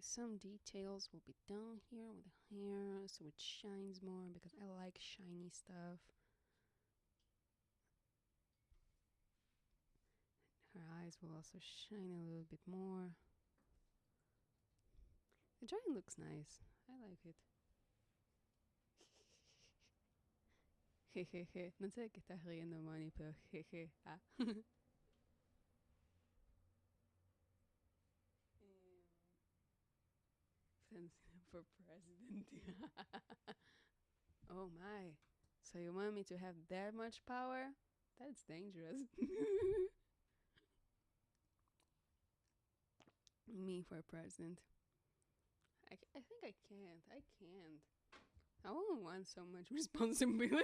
S1: some details will be done here with the hair so it shines more because I like shiny stuff. Her eyes will also shine a little bit more. The drawing looks nice. I like it. Jejeje. No sé de qué estás riendo, Moni, pero jeje. Ah. For president. Oh my. So you want me to have that much power? That's dangerous. Me for president. I think I can't. I can't. I won't want so much responsibility.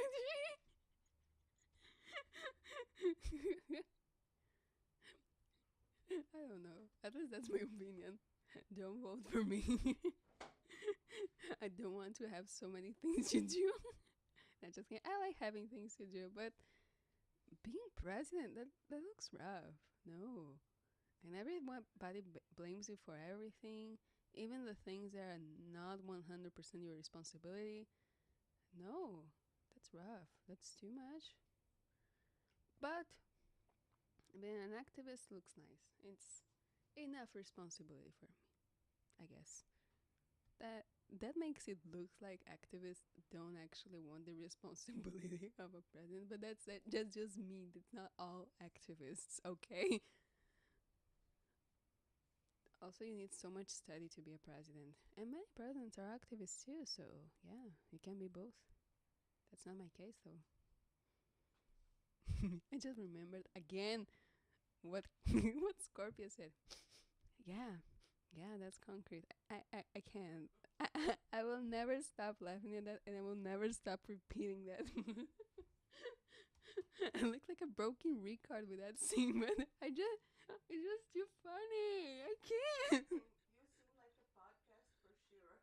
S1: I don't know. At least that's my opinion. Don't vote for me. I don't want to have so many things to do. Not just kidding. I like having things to do, but being president, that looks rough. No. And everybody blames you for everything, even the things that are not 100% your responsibility. No, that's rough. That's too much. But being an activist looks nice. It's enough responsibility for me, I guess. That makes it look like activists don't actually want the responsibility of a president, but that's just me. That's not all activists, okay? Also, you need so much study to be a president, and many presidents are activists too. So yeah, you can be both. That's not my case though. I just remembered again what what Scorpio said. Yeah, yeah, that's concrete. I can't. I will never stop laughing at that, and I will never stop repeating that. I look like a broken record with that scene, but it's just too funny. I can't.
S2: You seem like a podcast for sure.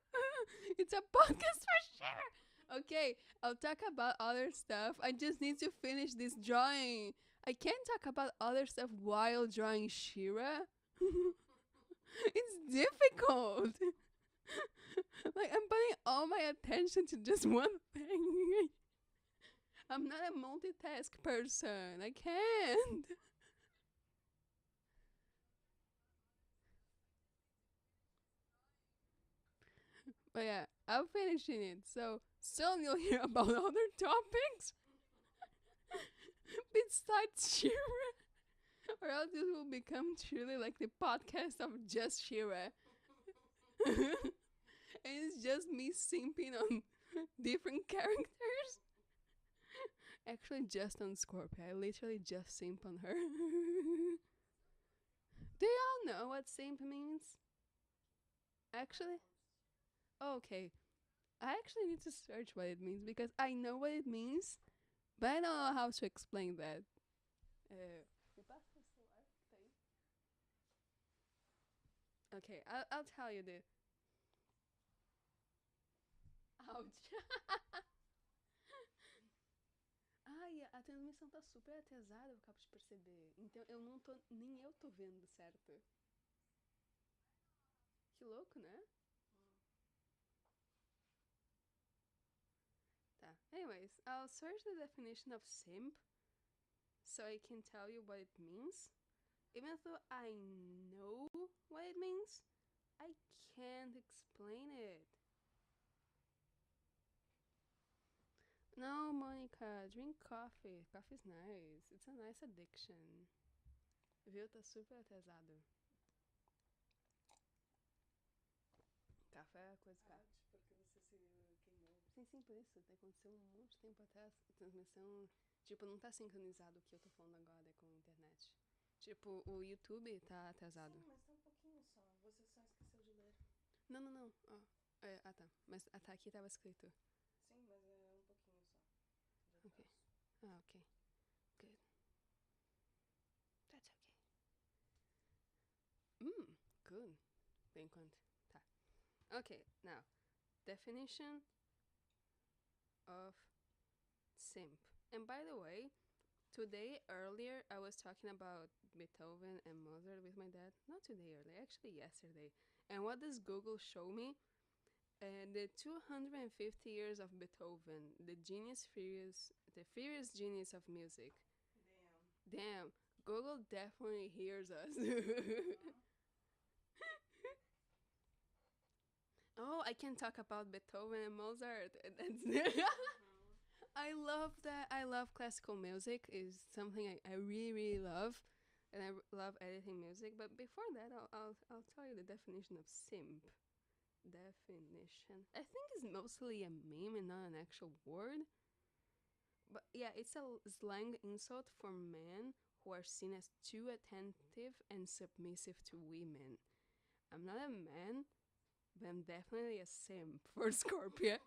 S1: It's a podcast for sure. Okay, I'll talk about other stuff. I just need to finish this drawing. I can't talk about other stuff while drawing Shira. It's difficult. Like I'm putting all my attention to just one thing. I'm not a multitask person. I can't. But yeah, I'm finishing it. So soon you'll hear about other topics besides Shira. Or else this will become truly like the podcast of just Shira. And it's just me simping on different characters. Actually, just on Scorpio. I literally just simp on her. Do y'all know what simp means? Actually, okay. I actually need to search what it means because I know what it means, but I don't know how to explain that. Me passa o celular? Tem. Okay, I'll tell you the. Ouch. Ai, a transmissão tá super atesada, eu acabo de perceber. Então eu não tô. Nem eu tô vendo certo. Que louco, né? Tá. Anyways, I'll search the definition of simp so I can tell you what it means. Even though I know what it means, I can't explain it. No, Monica, drink coffee. Coffee's nice. It's a nice addiction. Viu? Tá super atesado. Café é coisa que.
S2: Porque você se queimou.
S1: Sim, por isso. Aconteceu um monte de tempo atrás. A transmissão, tipo, não tá sincronizado o que eu tô falando agora com a internet. Tipo, o YouTube tá atrasado.
S2: Sim, mas tá um pouquinho só. Você só esqueceu de ler.
S1: Não. Ó. Tá. Mas tá aqui tava escrito.
S2: Sim, mas é um pouquinho só.
S1: Ok. Ok. Good. That's okay. Good. Por enquanto. Tá. Okay, now. Definition of simp. And by the way, today earlier I was talking about Beethoven and Mozart with my dad. Not today earlier, actually yesterday. And what does Google show me? The 250 years of Beethoven, the furious genius of music.
S2: Damn.
S1: Damn, Google definitely hears us. Oh, I can talk about Beethoven and Mozart. I love that. I love classical music. Is something I really really love, and love editing music. But before that, I'll tell you the definition of simp. Definition. I think it's mostly a meme and not an actual word. But yeah, it's a slang insult for men who are seen as too attentive and submissive to women. I'm not a man, but I'm definitely a simp for Scorpio.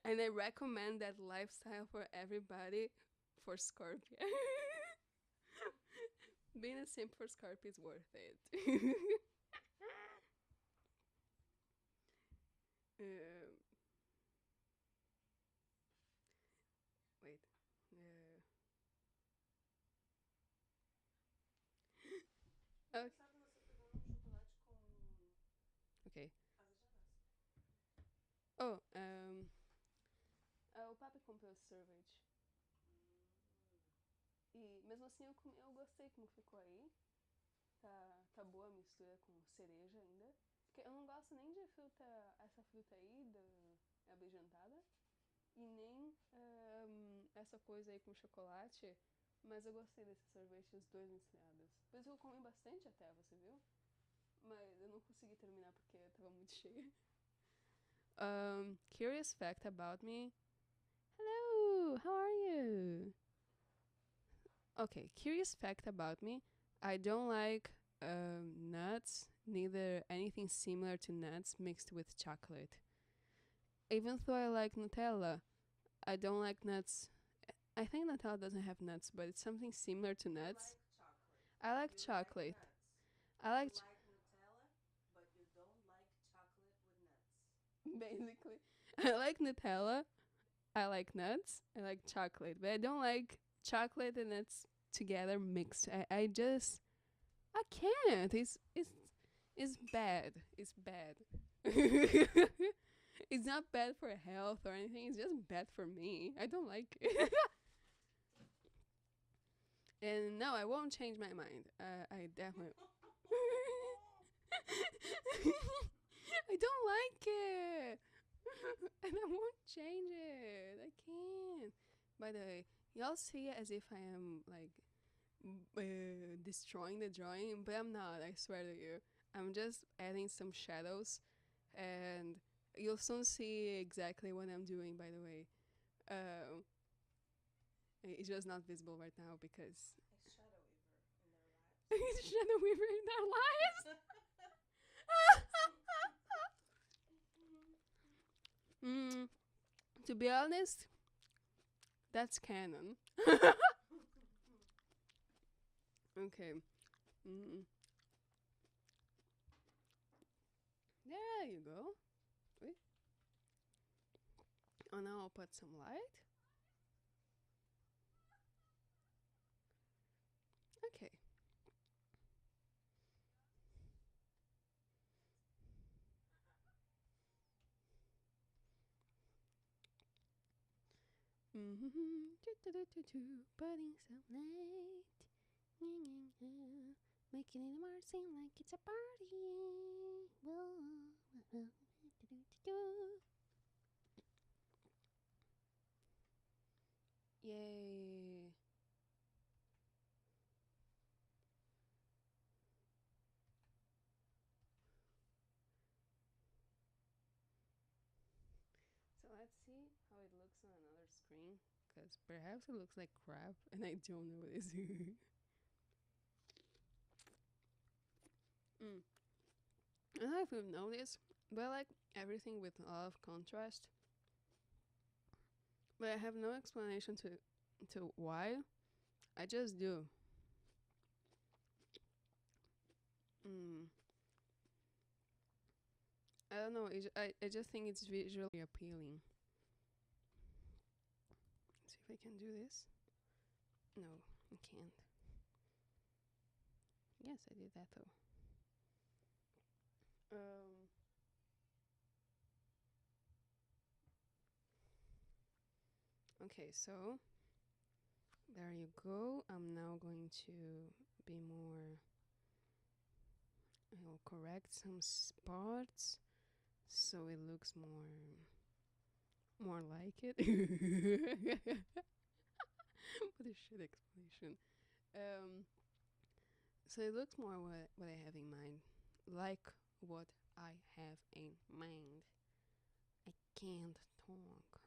S1: And I recommend that lifestyle for everybody for Scorpio. Being a simp for Scorpio is worth it. um, wait. Uh,
S2: Quem
S1: oh,
S2: sabe você pegando um chocolate com
S1: okay.
S2: asas de anás.
S1: Oh, o papi comprou esse sorvete. E mesmo assim eu gostei como ficou aí. Tá boa a mistura com cereja ainda. Porque eu não gosto nem de fruta, essa fruta aí, abejantada. E nem essa coisa aí com chocolate. Mas eu gostei desse sorvete, os dois misturados. Por isso eu comi bastante até, você viu? Mas eu não consegui terminar porque eu tava muito cheia. Curious fact about me. Hello, how are you? Okay, curious fact about me. I don't like nuts, neither anything similar to nuts mixed with chocolate. Even though I like Nutella, I don't like nuts. I think Nutella doesn't have nuts, but it's something similar to
S2: You
S1: nuts.
S2: like chocolate.
S1: I like
S2: You like
S1: chocolate.
S2: nuts.
S1: I
S2: You
S1: like
S2: like Nutella, but you don't like chocolate with nuts.
S1: basically. I like Nutella. I like nuts. I like chocolate, but I don't like chocolate and nuts together mixed. I can't. It's bad. It's bad. It's not bad for health or anything. It's just bad for me. I don't like it. And no, I won't change my mind. I definitely. I don't like it. And I won't change it. I can't. By the way, y'all see it as if I am like destroying the drawing, but I'm not. I swear to you. I'm just adding some shadows, and you'll soon see exactly what I'm doing. By the way, um, it's just not visible right now because
S2: A shadow weaver in their lives.
S1: it's Shadow Weaver in our lives. Mm, to be honest, that's canon. Okay. Mm. There you go. Wait. Oh, now I'll put some light. Okay. Putting some light. Making it more seem like it's a party. Yay. So let's see how it looks on another screen. Because perhaps it looks like crap and I don't know what it is. Mm. I don't know if you've noticed, but I like everything with a lot of contrast. But I have no explanation to why. I just do. Mm. I don't know. I just think it's visually appealing. Let's see if I can do this. No, I can't. Yes, I did that though. Um, okay, so there you go. I'm now going to be more, I'll correct some spots so it looks more like it. What a shit explanation. Um, so it looks more what I have in mind, like what I have in mind. I can't talk.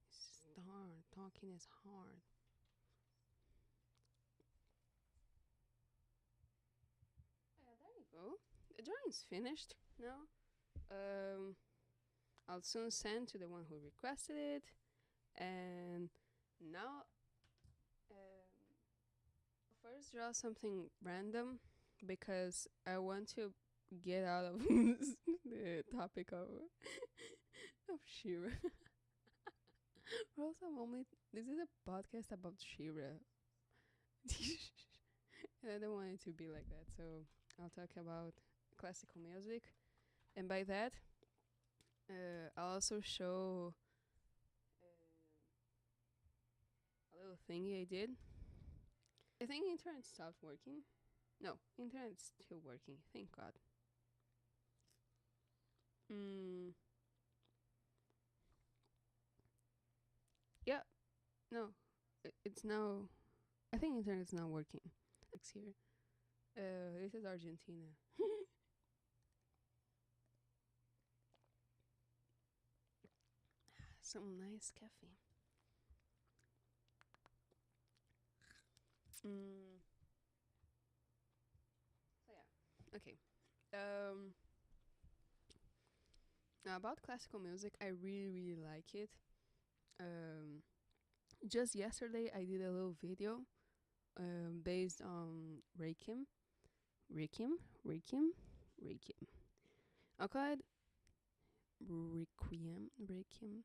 S1: Start talking is hard. Yeah, there you go. The drawing's finished now. Um, I'll soon send to the one who requested it, and now first draw something random because I want to get out of the topic of Shira. Also, I'm only this is a podcast about Shira, and I don't want it to be like that. So I'll talk about classical music, and by that, I'll also show a little thingy I did. I think internet stopped working. No, internet's still working. Thank God. Mm, yeah, no, it's now. I think internet's not working. It's here. This is Argentina. Some nice cafe. Mm, so yeah. Okay. Um, Now about classical music, I really like it. Um, just yesterday, I did a little video based on Requiem, Requiem, Requiem. I call it Requiem.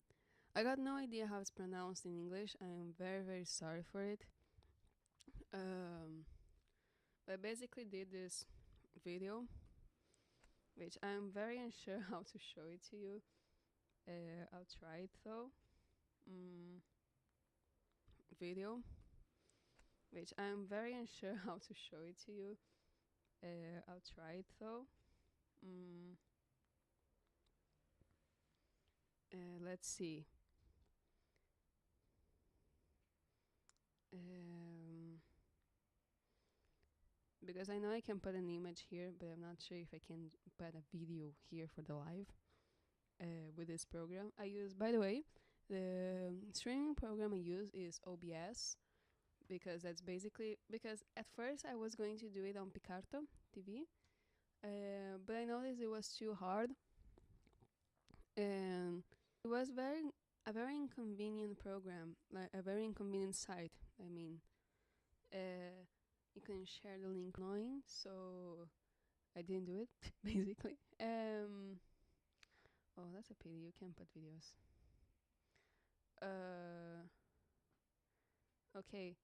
S1: I got no idea how it's pronounced in English. I am very sorry for it. Um, but I basically did this video, which I'm very unsure how to show it to you. I'll try it though. Mm, video, which I'm very unsure how to show it to you. I'll try it though. Mm, let's see. Um, because I know I can put an image here, but I'm not sure if I can put a video here for the live with this program. I use, by the way, the streaming program I use is OBS because that's basically because at first I was going to do it on Picarto TV, but I noticed it was too hard and it was a very inconvenient program, like a very inconvenient site. I mean, you can share the link annoying, so I didn't do it basically. Oh, that's a pity. You can't put videos. Uh, okay.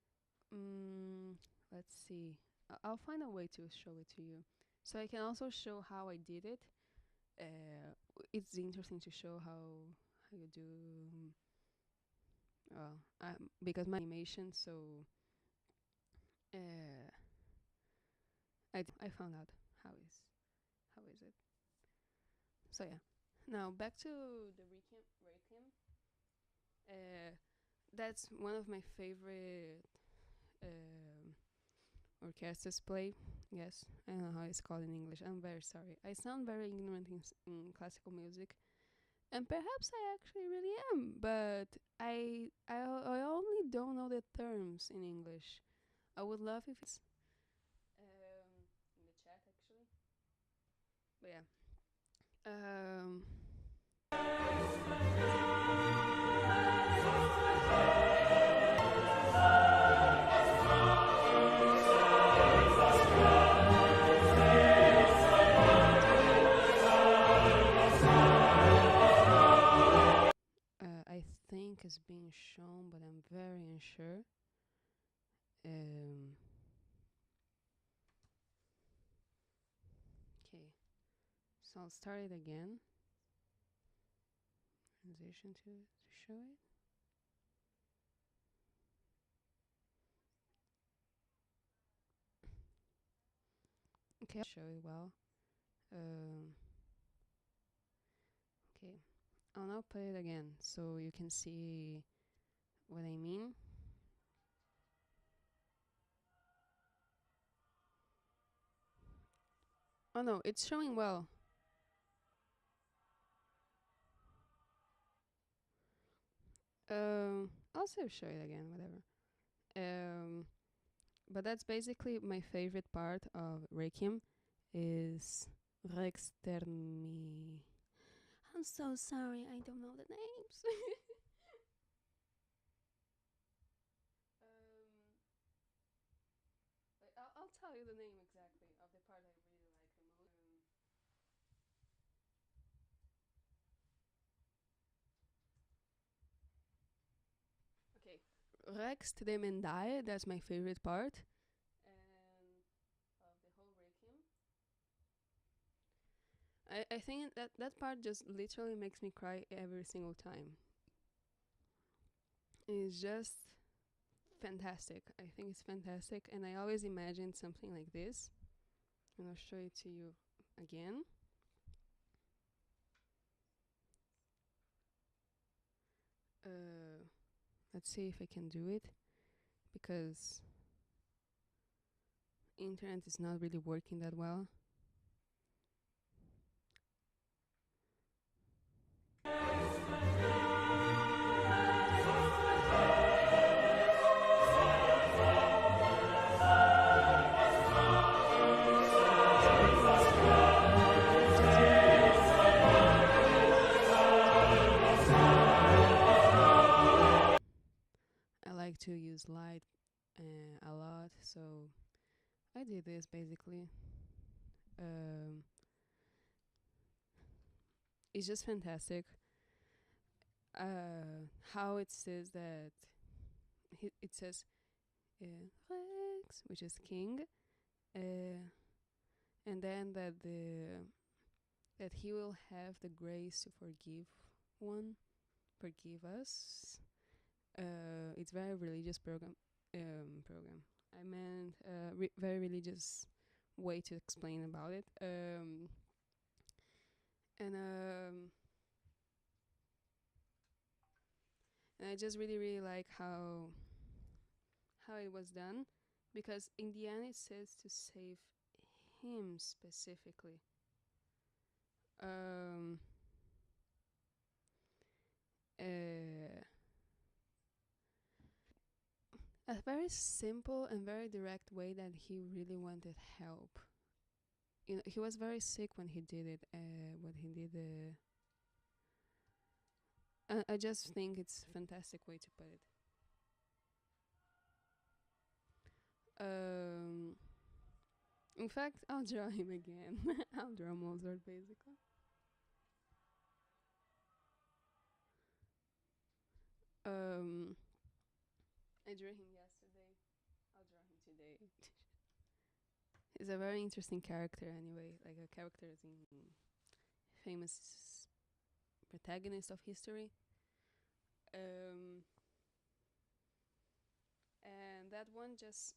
S1: Mm, let's see. I'll find a way to show it to you, so I can also show how I did it. It's interesting to show how you do. Because my animation, so uh, I found out how is it. So yeah. Now back to the Requiem. Uh, that's one of my favorite orchestras play. Yes, I don't know how it's called in English. I'm very sorry. I sound very ignorant in classical music, and perhaps I actually really am. But I only don't know the terms in English. I would love if it's in the chat actually. But yeah. Um, I think it's being shown, but I'm very unsure. Um, So I'll start it again. Transition to show it. Okay, I'll show it well. Um, okay, I'll now play it again so you can see what I mean. Oh no, it's showing well. I'll still show it again, whatever. Um, but that's basically my favorite part of Requiem is Rextermi. I'm so sorry, I don't know the names. um, I'll tell you the name exactly of the part I really like the most. Okay, Rex Tremendae, that's my favorite part. And of the whole Requiem. I think that part just literally makes me cry every single time. It's just fantastic. I think it's fantastic, and I always imagined something like this. And I'll show it to you again. Uh, let's see if I can do it because internet is not really working that well. I like to use light a lot, so I did this basically. Um, it's just fantastic. How it says that it says Rex, which is king, and then that he will have the grace to forgive us. It's very religious program. I meant very religious way to explain about it. And and I just really like how it was done, because in the end it says to save him specifically. Um, uh, a very simple and very direct way that he really wanted help. You know, he was very sick when he did it. When he did the, I just think it's a fantastic way to put it. Um, in fact, I'll draw him again. I'll draw Mozart basically. Um, I drew him yesterday. I'll draw him today. He's a very interesting character anyway, like a character in famous protagonist of history. Um, and that one just,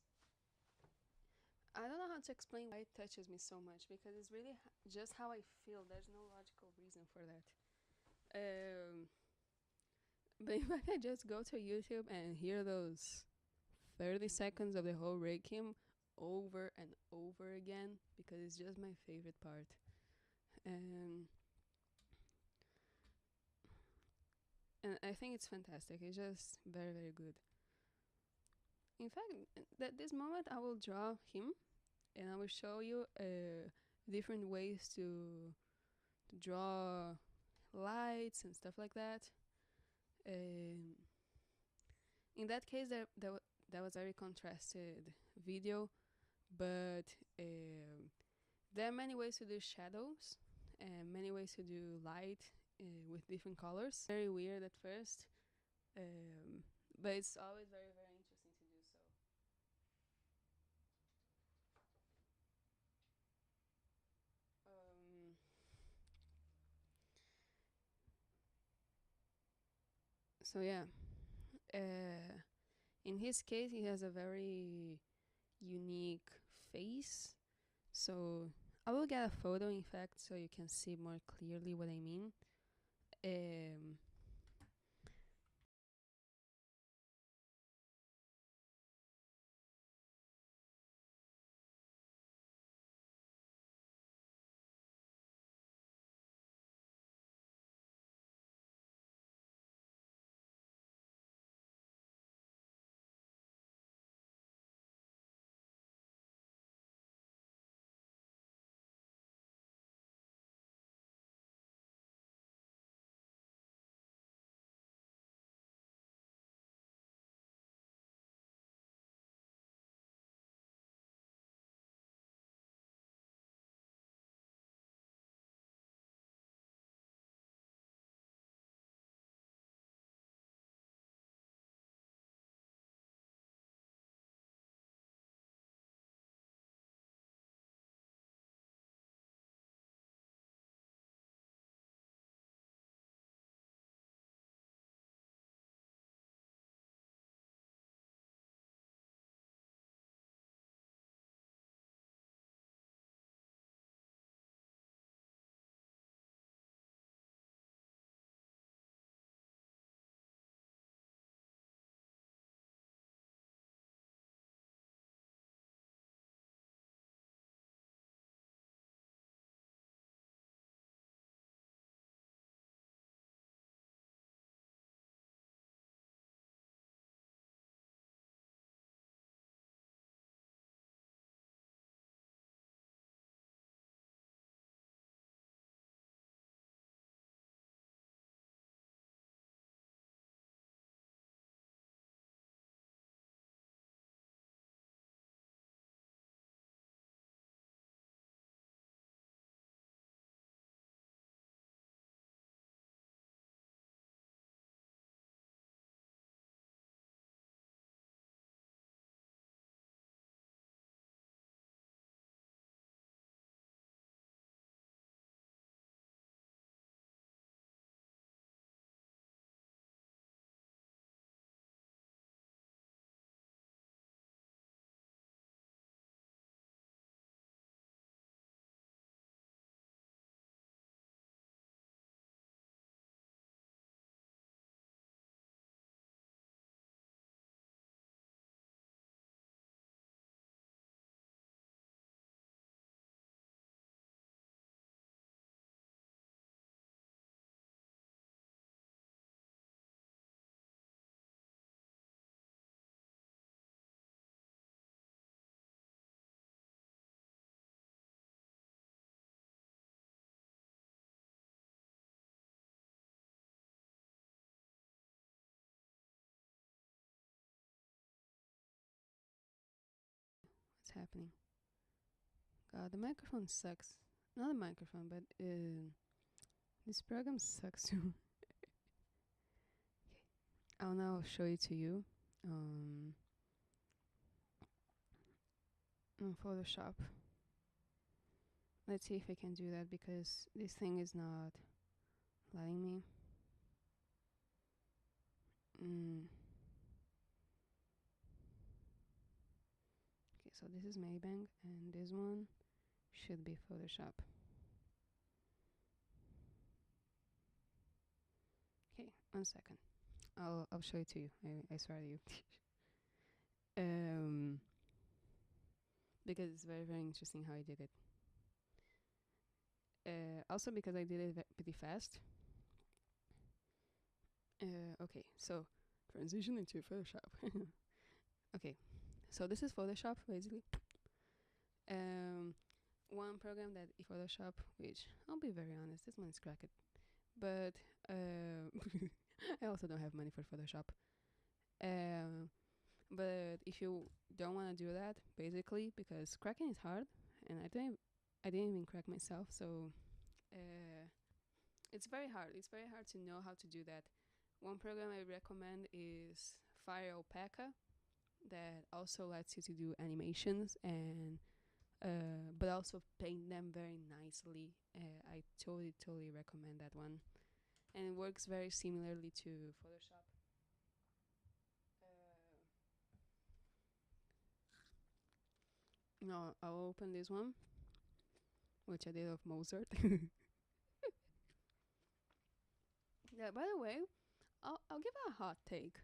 S1: I don't know how to explain why it touches me so much, because it's really just how I feel. There's no logical reason for that. But if I could just go to YouTube and hear those 30 seconds of the whole Requiem over and over again, because it's just my favorite part. And and I think it's fantastic. It's just very good. In fact, at this moment, I will draw him, and I will show you different ways to draw lights and stuff like that. Um, in that case, that was a very contrasted video, but there are many ways to do shadows and many ways to do light with different colors. Very weird at first, but it's always very interesting to do so. Um, So yeah, uh, in his case, he has a very unique face. So I will get a photo, in fact, so you can see more clearly what I mean. Um, what's happening? God, the microphone sucks. Not the microphone, but this program sucks too. I'll now show it to you on Photoshop. Let's see if I can do that because this thing is not letting me. Mm. Okay, so this is Maybank and this one should be Photoshop. Okay, 1 second. I'll show it to you. I swear to you. um, because it's very very interesting how I did it. Also because I did it pretty fast. Okay, so transition into Photoshop. Okay, so this is Photoshop basically. Um, one program that Photoshop, which I'll be very honest, this one is cracked. But I also don't have money for Photoshop. Um, but if you don't want to do that, basically, because cracking is hard, and I didn't even crack myself, so uh, it's very hard. It's very hard to know how to do that. One program I recommend is Fire Alpaca, that also lets you to do animations and but also paint them very nicely. I totally recommend that one, and it works very similarly to Photoshop. No, I'll open this one, which I did of Mozart. Yeah, by the way, I'll give a hot take.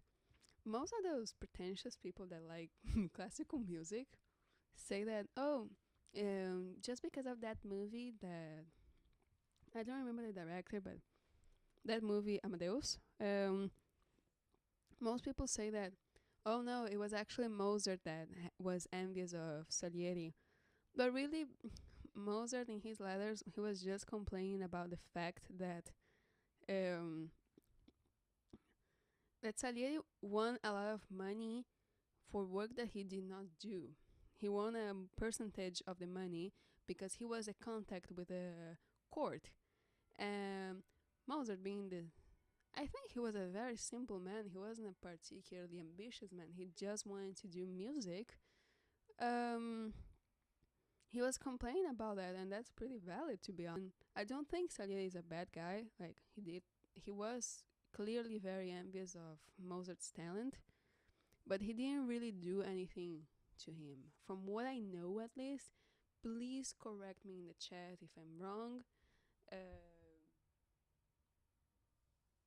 S1: Most of those pretentious people that like classical music say that, oh, just because of that movie that I don't remember the director, but that movie Amadeus, most people say that, oh no, it was actually Mozart that was envious of Salieri. But really, Mozart in his letters, he was just complaining about the fact um, that Salieri won a lot of money for work that he did not do. He won a percentage of the money because he was a contact with the court. And Mozart being the I think he was a very simple man. He wasn't a particularly ambitious man. He just wanted to do music. Um, he was complaining about that, and that's pretty valid to be honest. I don't think Salieri is a bad guy. Like he was clearly very envious of Mozart's talent, but he didn't really do anything to him. From what I know, at least. Please correct me in the chat if I'm wrong.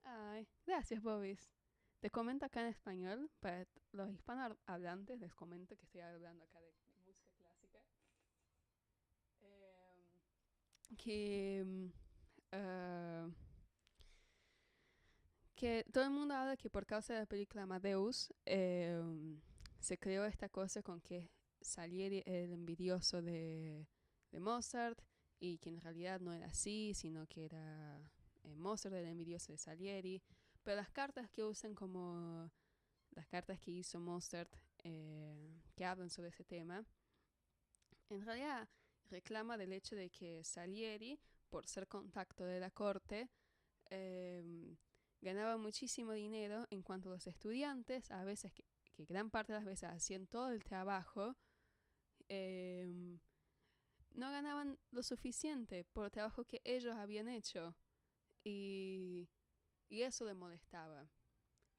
S1: Ay, gracias, Bobis. Te comento acá en español, para los hispanohablantes les comento que estoy hablando acá de música clásica. Que, que todo el mundo habla que por causa de la película Amadeus se creó esta cosa con que Salieri era el envidioso de Mozart y que en realidad no era así, sino que era Mozart el envidioso de Salieri. Pero las cartas que usan como las cartas que hizo Mozart que hablan sobre ese tema, en realidad reclama del hecho de que Salieri, por ser contacto de la corte, ganaba muchísimo dinero en cuanto a los estudiantes, a veces que gran parte de las veces hacían todo el trabajo, no ganaban lo suficiente por el trabajo que ellos habían hecho y, y eso le molestaba.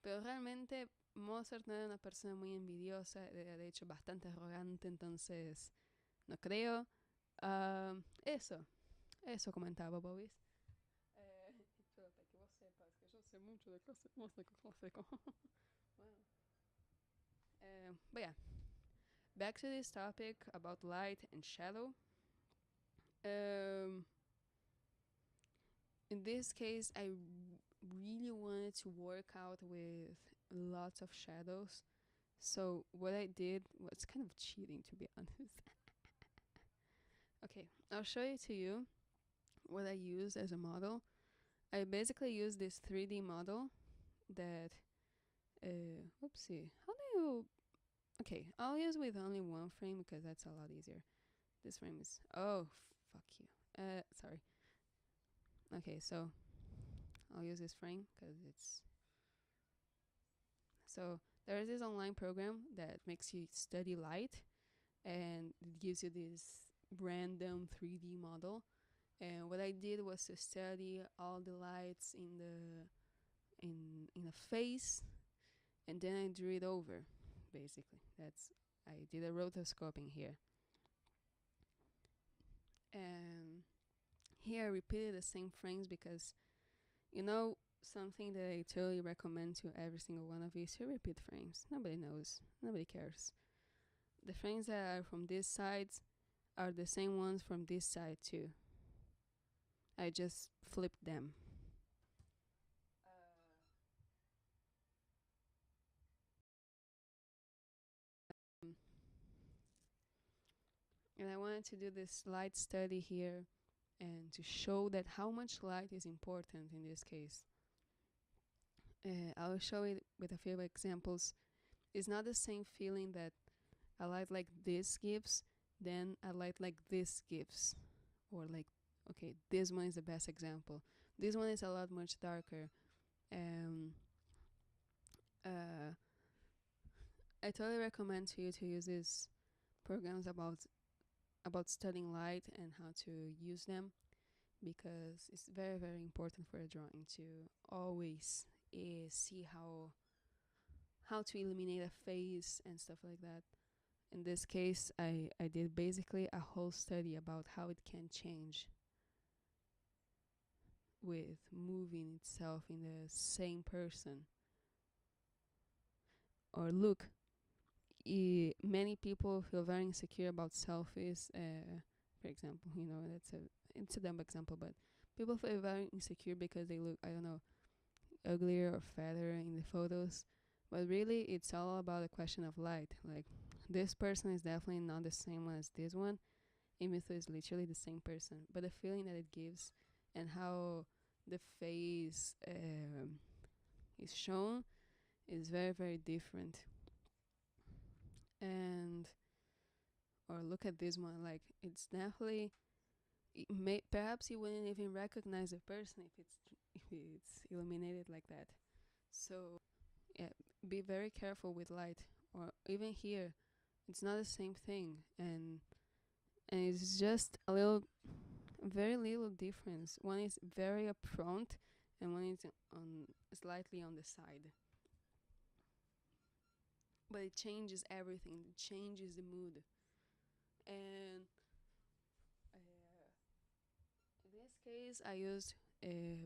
S1: Pero realmente Mozart no era una persona muy envidiosa, era de hecho bastante arrogante, entonces no creo. Eso, eso comentaba Bobis. Pero para que vos sepas que yo sé mucho de música clásica. Wow. But yeah, back to this topic about light and shadow. Um, in this case, I really wanted to work out with lots of shadows. So what I did was kind of cheating, to be honest. Okay, I'll show it to you what I use as a model. I basically use this 3D model that, oopsie, how do you, okay, I'll use with only one frame because that's a lot easier. This frame is, oh, fuck you. Sorry. Okay, so I'll use this frame because it's, so there is this online program that makes you study light and it gives you this random 3D model. And what I did was to study all the lights in a face, and then I drew it over. Basically, that's I did a rotoscoping here, and here I repeated the same frames because something that I totally recommend to every single one of you is to repeat frames. Nobody knows, nobody cares. The frames that are from this side are the same ones from this side too. I just flipped them. Um, and I wanted to do this light study here and to show that how much light is important in this case. I'll show it with a few examples. It's not the same feeling that a light like this gives than a light like this gives. Or like, okay, this one is the best example. This one is a lot much darker. Um, uh, I totally recommend to you to use these programs about studying light and how to use them because it's very very important for a drawing to always see how to eliminate a face and stuff like that. In this case, I did basically a whole study about how it can change with moving itself in the same person. Or look, many people feel very insecure about selfies. For example, it's a dumb example, but people feel very insecure because they look, I don't know, uglier or fatter in the photos. But really, it's all about a question of light. Like, this person is definitely not the same one as this one, even though it's literally the same person. But the feeling that it gives and how the face is shown is very, very different. And or look at this one, like it's definitely perhaps you wouldn't even recognize the person if it's illuminated like that. So yeah, be very careful with light. Or even here, it's not the same thing, and it's just a little, very little difference. One is very upfront, and one is on slightly on the side. But it changes everything. It changes the mood. And in this case, I used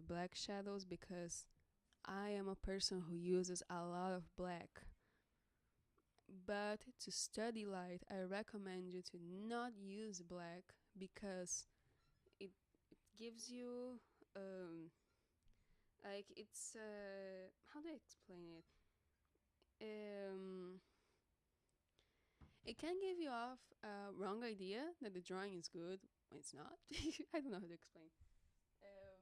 S1: black shadows because I am a person who uses a lot of black. But to study light, I recommend you to not use black because it gives you like it's how do I explain it? Um, it can give you off a wrong idea that the drawing is good when it's not. I don't know how to explain. Um,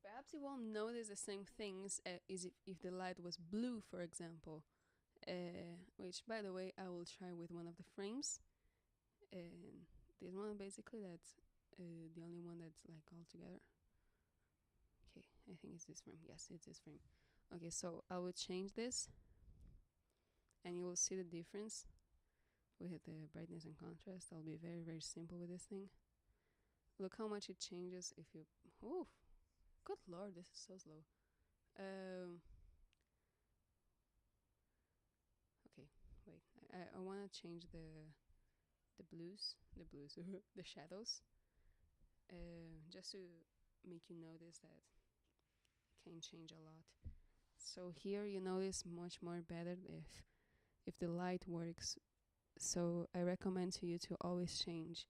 S1: Perhaps you won't notice the same things as if the light was blue, for example. Which, by the way, I will try with one of the frames. And this one, basically, that's the only one that's like all together. Okay, I think it's this frame. Yes, it's this frame. Okay, so I will change this, and you will see the difference with the brightness and contrast. I'll be very, very simple with this thing. Look how much it changes if you. Oh, good lord, this is so slow. Um, okay, wait. I want to change the blues, the shadows, just to make you notice that it can change a lot. So here you notice much more better if the light works. So I recommend to you to always change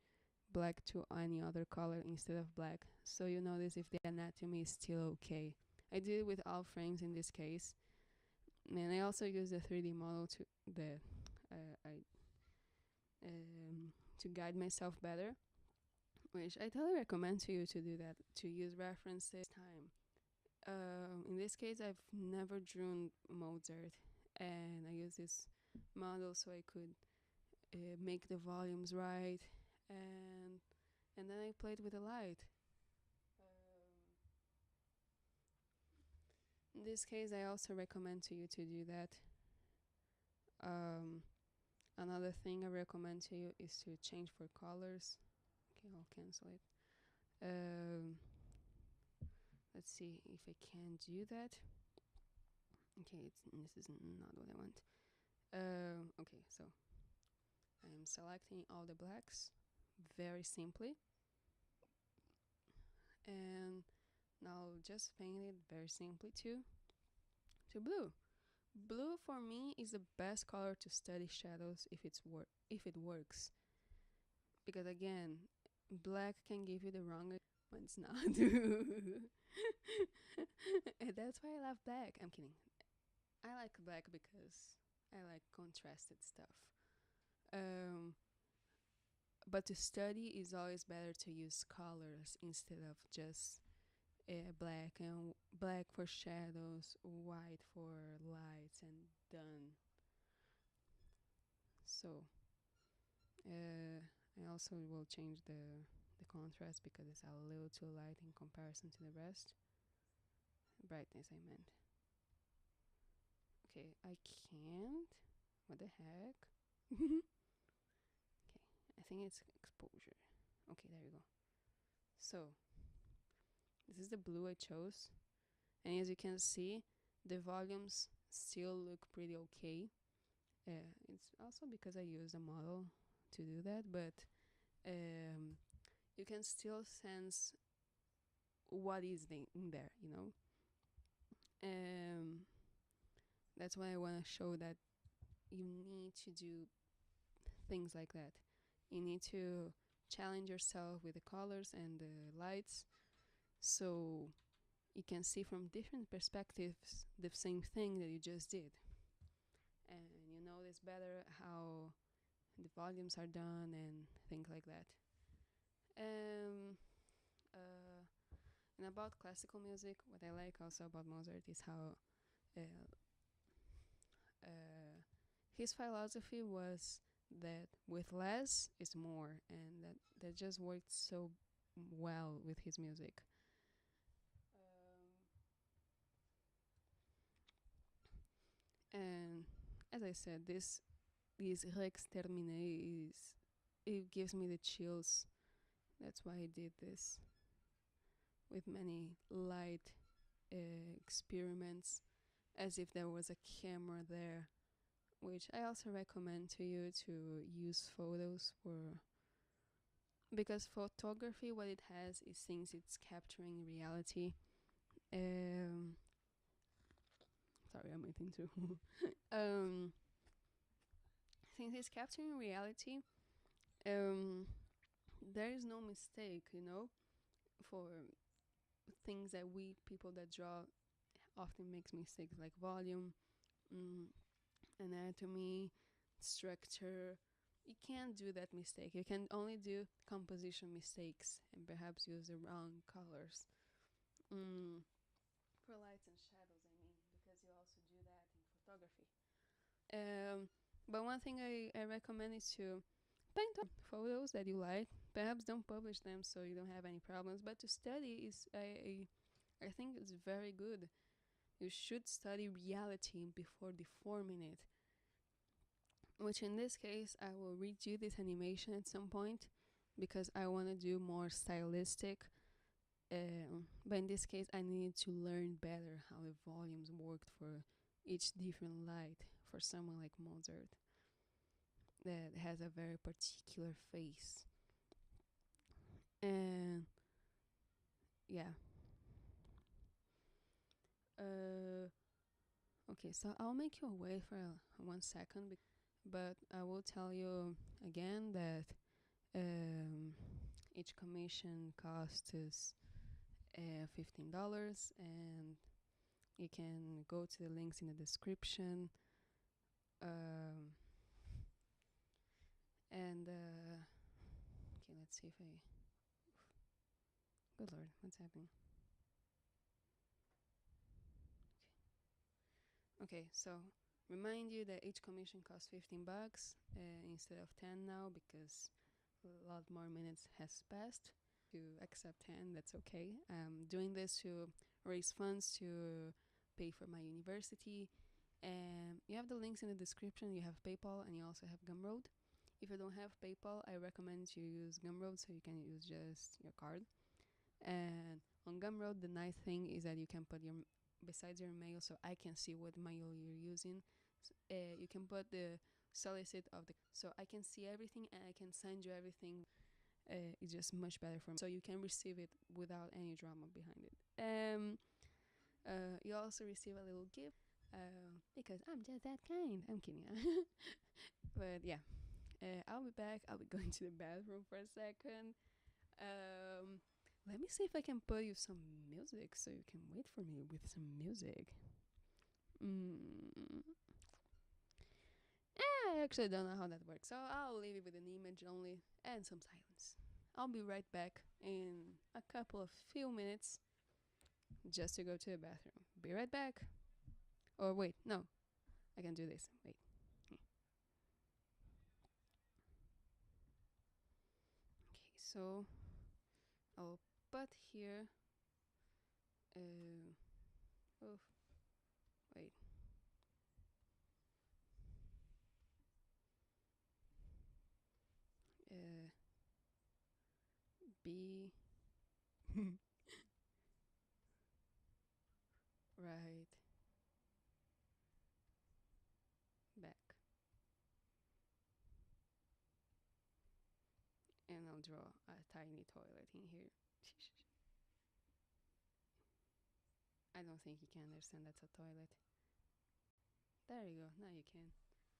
S1: black to any other color instead of black, so you notice if the anatomy is still okay. I did it with all frames in this case, and I also use the 3D model I to guide myself better, which I totally recommend to you to do that, to use references time. In this case, I've never drawn Mozart, and I use this model so I could make the volumes right, and and then I played with the light. In this case, I also recommend to you to do that. Um, Another thing I recommend to you is to change for colors. Okay, I'll cancel it. Um, let's see if I can do that. Okay, this is not what I want. Okay, so I am selecting all the blacks very simply, and now just paint it very simply to blue. Blue for me is the best color to study shadows if it works, because again, black can give you the wrong idea when it's not. And that's why I love black. I'm kidding. I like black because I like contrasted stuff. Um, but to study is always better to use colors instead of just black, and black for shadows, white for lights, and done. So I also will change the contrast because it's a little too light in comparison to the rest. Brightness, I meant. Okay, I can't. What the heck? Okay, I think it's exposure. Okay, there you go. So this is the blue I chose, and as you can see, the volumes still look pretty okay. It's also because I use a model to do that, but um, you can still sense what is in there, you know. Um, that's why I want to show that you need to do things like that. You need to challenge yourself with the colors and the lights, so you can see from different perspectives the same thing that you just did, and you notice better how the volumes are done and things like that. Um, uh, and about classical music, what I like also about Mozart is how uh, uh, his philosophy was that with less is more, and that just worked so well with his music. And as I said, this Rex Termine is, it gives me the chills. That's why I did this with many light experiments, as if there was a camera there, which I also recommend to you to use photos for, because photography, what it has is, since it's capturing reality. Um, sorry, I'm eating too. um, since it's capturing reality, um, there is no mistake, you know, for things that we people that draw often makes mistakes, like volume, mm, anatomy, structure. You can't do that mistake. You can only do composition mistakes and perhaps use the wrong colors. Mm, for lights and shadows, I mean, because you also do that in photography. But one thing I recommend is to paint on photos that you like. Perhaps don't publish them so you don't have any problems. But to study is, I think it's very good. You should study reality before deforming it. Which in this case, I will redo this animation at some point because I want to do more stylistic. But in this case, I needed to learn better how the volumes worked for each different light for someone like Mozart that has a very particular face. And yeah. Uh, okay, so I'll make you wait for 1 second, but I will tell you again that um, each commission costs us $15, and you can go to the links in the description. Um, and okay, let's see if I. Good lord, what's happening? Okay, so remind you that each commission costs $15 instead of 10 now, because a lot more minutes has passed. To accept 10, that's okay. I'm doing this to raise funds to pay for my university. And you have the links in the description. You have PayPal and you also have Gumroad. If you don't have PayPal, I recommend you use Gumroad, so you can use just your card. And on Gumroad, the nice thing is that you can put your, besides your mail, so I can see what mail you're using. You can put the solicit of the, so I can see everything and I can send you everything. It's just much better for me, so you can receive it without any drama behind it. You also receive a little gift because I'm just that kind. I'm kidding. But yeah, I'll be back. I'll be going to the bathroom for a second. Um, Let me see if I can put you some music so you can wait for me with some music. Mm. I actually don't know how that works, so I'll leave it with an image only and some silence. I'll be right back in a couple of few minutes just to go to the bathroom. Be right back. Or wait, no, I can do this. Wait. Okay, so I'll put here. Oh, wait. Uh, be right back. I'll draw a tiny toilet in here. I don't think you can understand that's a toilet. There you go. Now you can.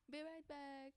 S1: Be right back.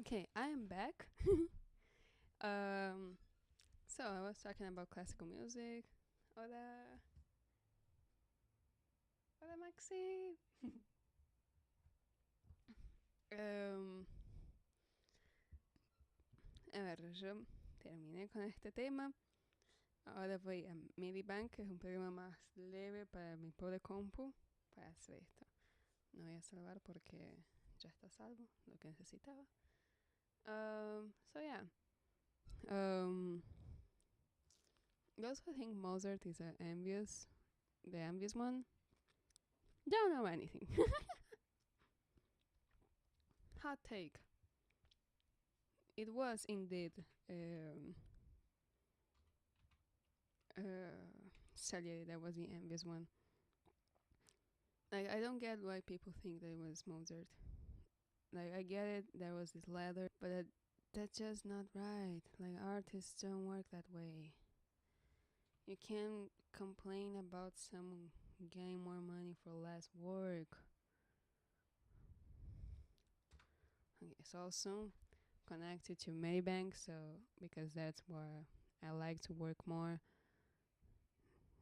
S1: Okay, I am back. um, so I was talking about classical music. Hola, hola Maxi. Um, a ver, yo terminé con este tema. Ahora voy a Medibank, que es un programa más leve para mi pobre compu, para hacer esto. No voy a salvar porque ya está salvo, lo que necesitaba. So yeah. Um, those who think Mozart is the envious one, don't know anything. Hot take. It was indeed um, Salieri that was the envious one. Like, I don't get why people think that it was Mozart. Like, I get it, there was this leather, but that's just not right. Like, artists don't work that way. You can't complain about someone getting more money for less work. Okay, it's also connected to Maybank, so because that's where I like to work more.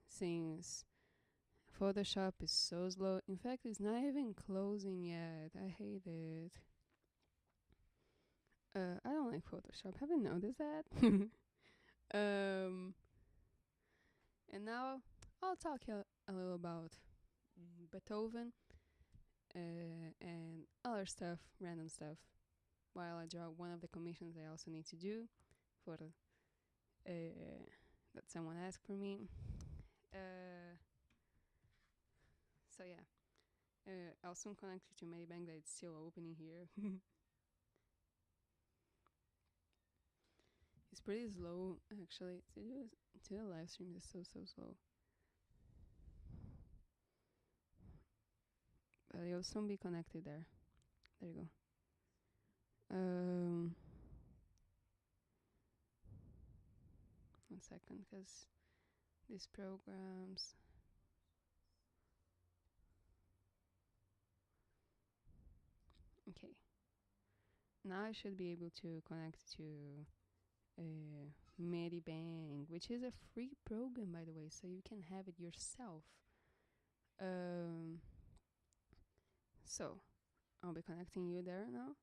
S1: Since Photoshop is so slow. In fact, it's not even closing yet. I hate it. I don't like Photoshop. Have you noticed that? um, and now I'll talk a little about Beethoven and other stuff, random stuff. while I draw one of the commissions I also need to do for that someone asked for me. Uh, so yeah, I'll soon connect you to Medibank that it's still opening here. It's pretty slow actually. To the live stream is so slow. But you'll soon be connected there. There you go. 1 second, because these programs. Okay. Now I should be able to connect to Medibank, which is a free program, by the way, so you can have it yourself. Um, so I'll be connecting you there now.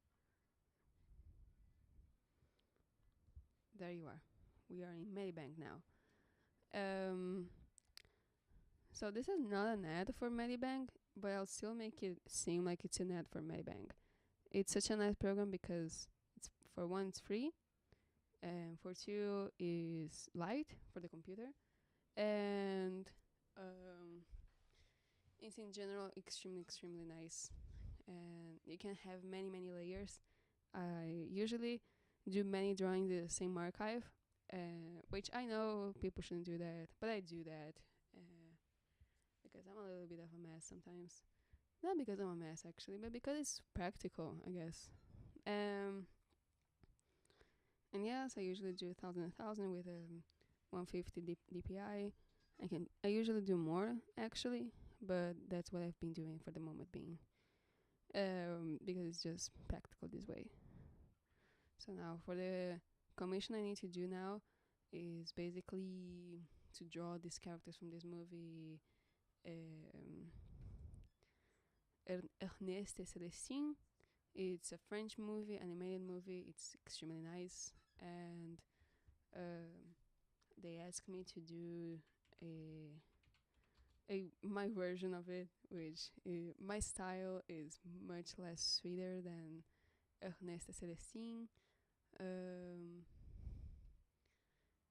S1: There you are. We are in Medibank now. Um, so this is not an ad for Medibank, but I'll still make it seem like it's an ad for Medibank. It's such a nice program because it's, for one, it's free, and for two, is light for the computer, and it's in general extremely nice, and you can have many layers. I usually do many drawings in the same archive, which I know people shouldn't do that, but I do that because I'm a little bit of a mess sometimes. Not because I'm a mess actually, but because it's practical, I guess. Um, and yes, I usually do 1,000 with 150 DPI. I usually do more actually, but that's what I've been doing for the moment being, because it's just practical this way. So now for the commission I need to do now is basically to draw these characters from this movie, um, Ernest et Celestine. It's a French movie, animated movie. It's extremely nice, and they asked me to do my version of it, which my style is much less sweeter than Ernest et Celestine, um,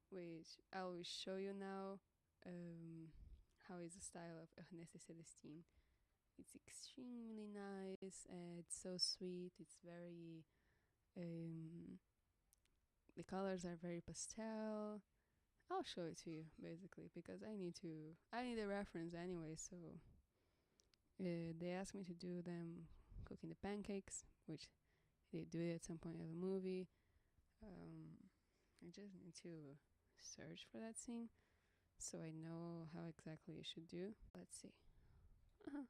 S1: which I will show you now. How is the style of Ernest et Celestine? It's extremely nice. It's so sweet. It's very. The colors are very pastel. I'll show it to you basically because I need to. I need a reference anyway. So they asked me to do them cooking the pancakes, which they do it at some point of the movie. I just need to search for that scene so I know how exactly I should do. Let's see. Uh-huh.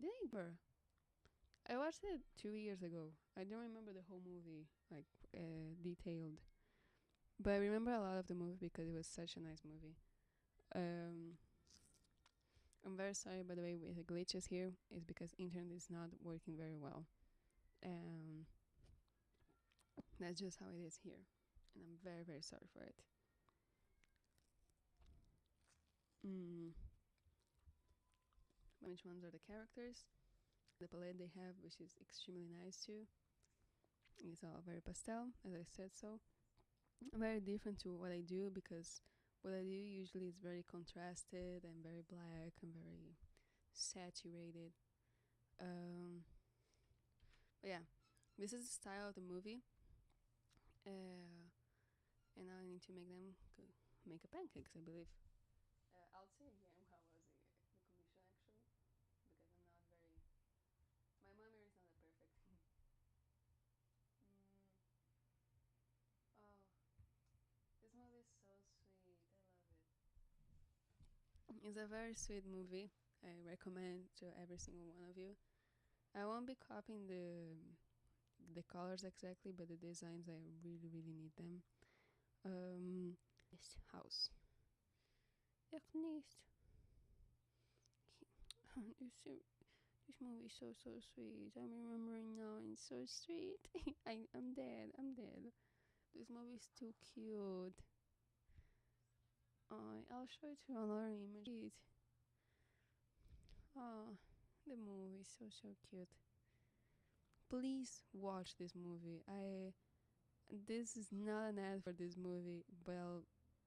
S1: Did I ever? I watched it 2 years ago. I don't remember the whole movie, like detailed, but I remember a lot of the movie because it was such a nice movie. Um, I'm very sorry, by the way, with the glitches here, is because internet is not working very well. Um, that's just how it is here, and I'm very sorry for it. Mm. Which ones are the characters? The palette they have, which is extremely nice too. It's all very pastel, as I said so. Very different to what I do because what I do usually is very contrasted and very black and very saturated. Um, but yeah, this is the style of the movie. And now I need to make them make a pancakes, I believe. I'll say again how was the commission actually, because I'm not very. My memory is not that perfect. mm, oh, this movie is so sweet. I love it. It's a very sweet movie. I recommend to every single one of you. I won't be copying the colors exactly, but the designs I really need them. This house. Ernest. This movie is so sweet. I'm remembering now, and it's so sweet. I'm dead. I'm dead. This movie is too cute. I'll show it to you another image. Oh, the movie is so so cute. Please watch this movie. I This is not an ad for this movie, but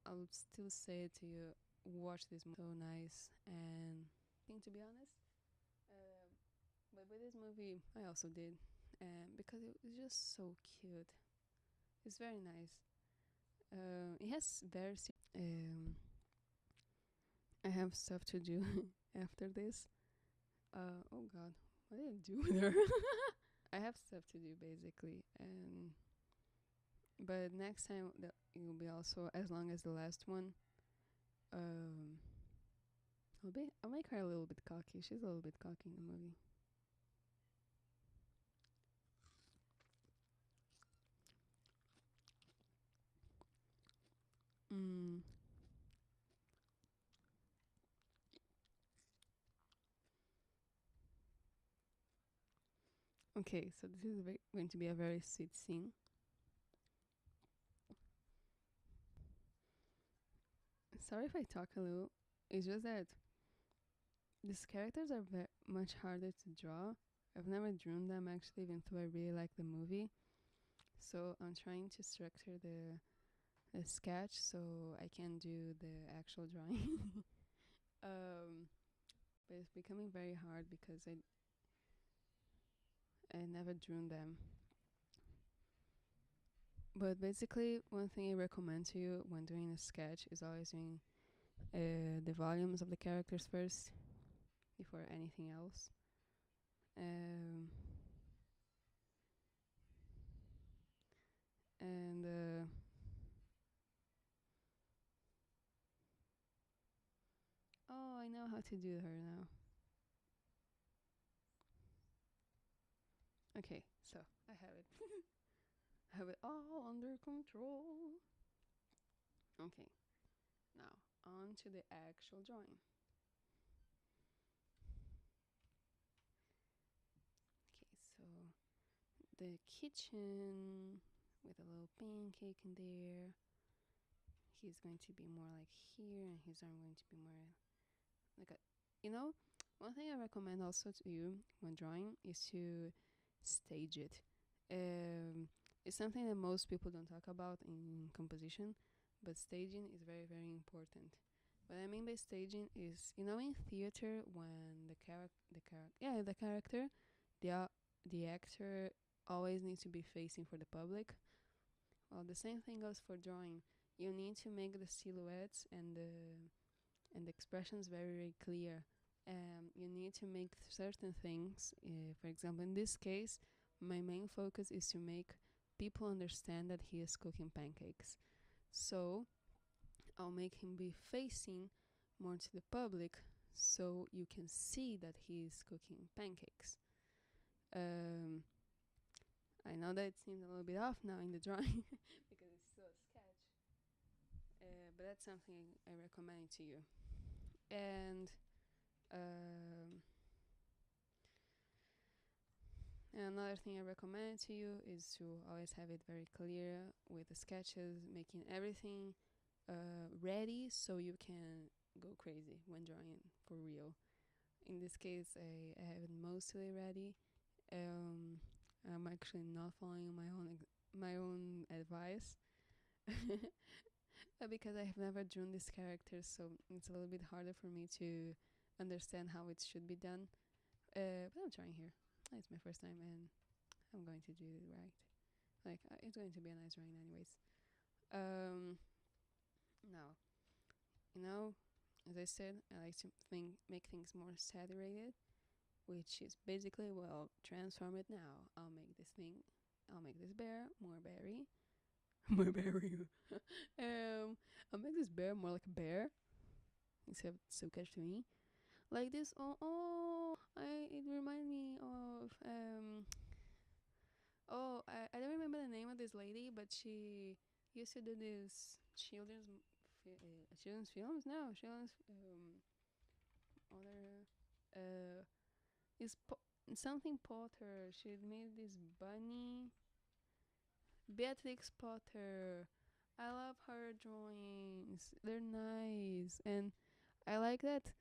S1: I'll still say it to you. Watch this movie. So nice and I think to be honest. Um, but with this movie, I also did, because it was just so cute. It's very nice. It has very. I have stuff to do after this. Oh God, what did I do with her? I have stuff to do basically, and but next time that it will be also as long as the last one. Um, I'll make her a little bit cocky. She's a little bit cocky in the movie. Mm. Okay, so this is going to be a very sweet scene. Sorry if I talk a little. It's just that these characters are much harder to draw. I've never drawn them actually, even though I really like the movie. So I'm trying to structure the sketch so I can do the actual drawing. But it's becoming very hard because I never drew them. But basically, one thing I recommend to you when doing a sketch is always doing the volumes of the characters first before anything else. Um, and oh, I know how to do her now. Okay, so I have it. I have it all under control. Okay, now on to the actual drawing. Okay, so the kitchen with a little pancake in there. He's going to be more like here, and his arm going to be more like a. You know, one thing I recommend also to you when drawing is to stage it. Um, it's something that most people don't talk about in composition, but staging is very very important. What I mean by staging is, in theater when the character, the the actor always needs to be facing for the public. Well, the same thing goes for drawing. You need to make the silhouettes and the expressions very very clear. You need to make certain things. For example, in this case, my main focus is to make people understand that he is cooking pancakes. So I'll make him be facing more to the public so you can see that he is cooking pancakes. Um, I know that it seems a little bit off now in the drawing because it's still a sketch, but that's something I recommend to you. And um, And another thing I recommend to you is to always have it very clear with the sketches, making everything ready so you can go crazy when drawing for real. In this case, I have it mostly ready. Um, I'm actually not following my own advice because I have never drawn these characters, so it's a little bit harder for me to understand how it should be done. But I'm trying here. It's my first time, and I'm going to do it right. Like it's going to be a nice rain, anyways. Um, Now, you know, as I said, I like to make things more saturated, which is basically, well, transform it now. I'll make this bear more berry, more berry. I'll make this bear more like a bear, except so catch to me. Like this. It reminds me of I don't remember the name of this lady, but she used to do this children's films. No, children's other is something Potter. She made this bunny, Beatrix Potter. I love her drawings. They're nice, and I like that.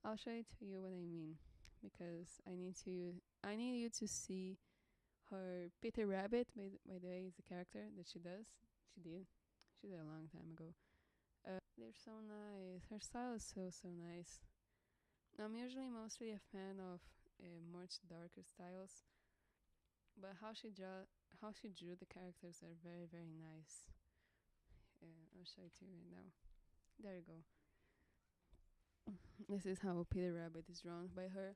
S1: I'll show it to you what I mean because I need you to see her Peter Rabbit. By the way, is the character that she does. She did. She did a long time ago. They're so nice. Her style is so nice. I'm usually mostly a fan of much darker styles, but how she drew the characters are very nice. I'll show it to you right now. There you go. This is how Peter Rabbit is drawn by her.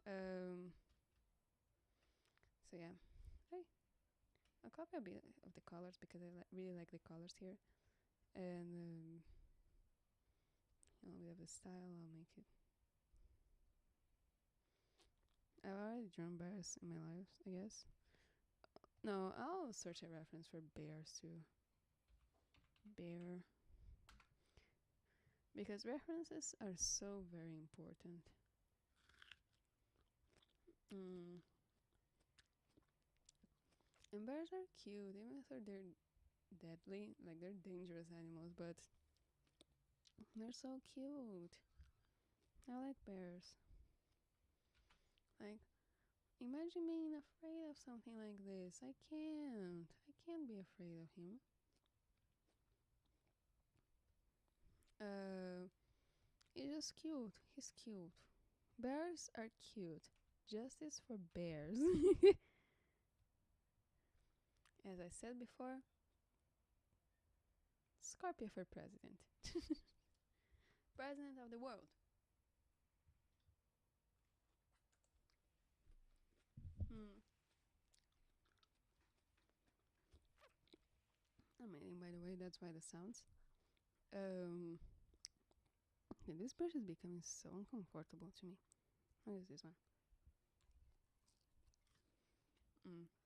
S1: Um, so yeah, hey, I'll copy a bit of the colors because I really like the colors here, and we have the style. I'll make it. I've already drawn bears in my life, I guess. No, I'll search a reference for bears too. Bear. Because references are so very important. Mm. And bears are cute, even if they're deadly, like they're dangerous animals, but they're so cute. I like bears. Like, imagine being afraid of something like this. I can't. I can't be afraid of him. Uh, he's just cute. He's cute. Bears are cute. Justice for bears. As I said before, Scorpio for president. President of the world. Hmm. Amazing, by the way. That's why the sounds. Um, yeah, this brush is becoming so uncomfortable to me. What is this one?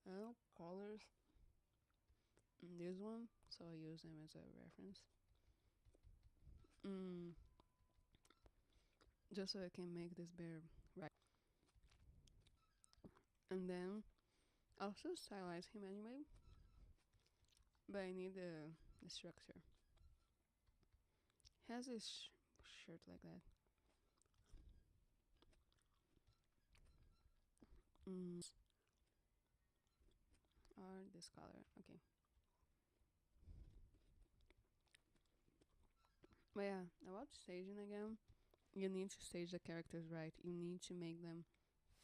S1: Oh, colors. This one, so I use them as a reference. Mm, just so I can make this bear right. And then I'll also stylize him anyway, but I need the structure. He has this shirt like that. Mm, or this color. Okay. But yeah, about staging again, you need to stage the characters right. You need to make them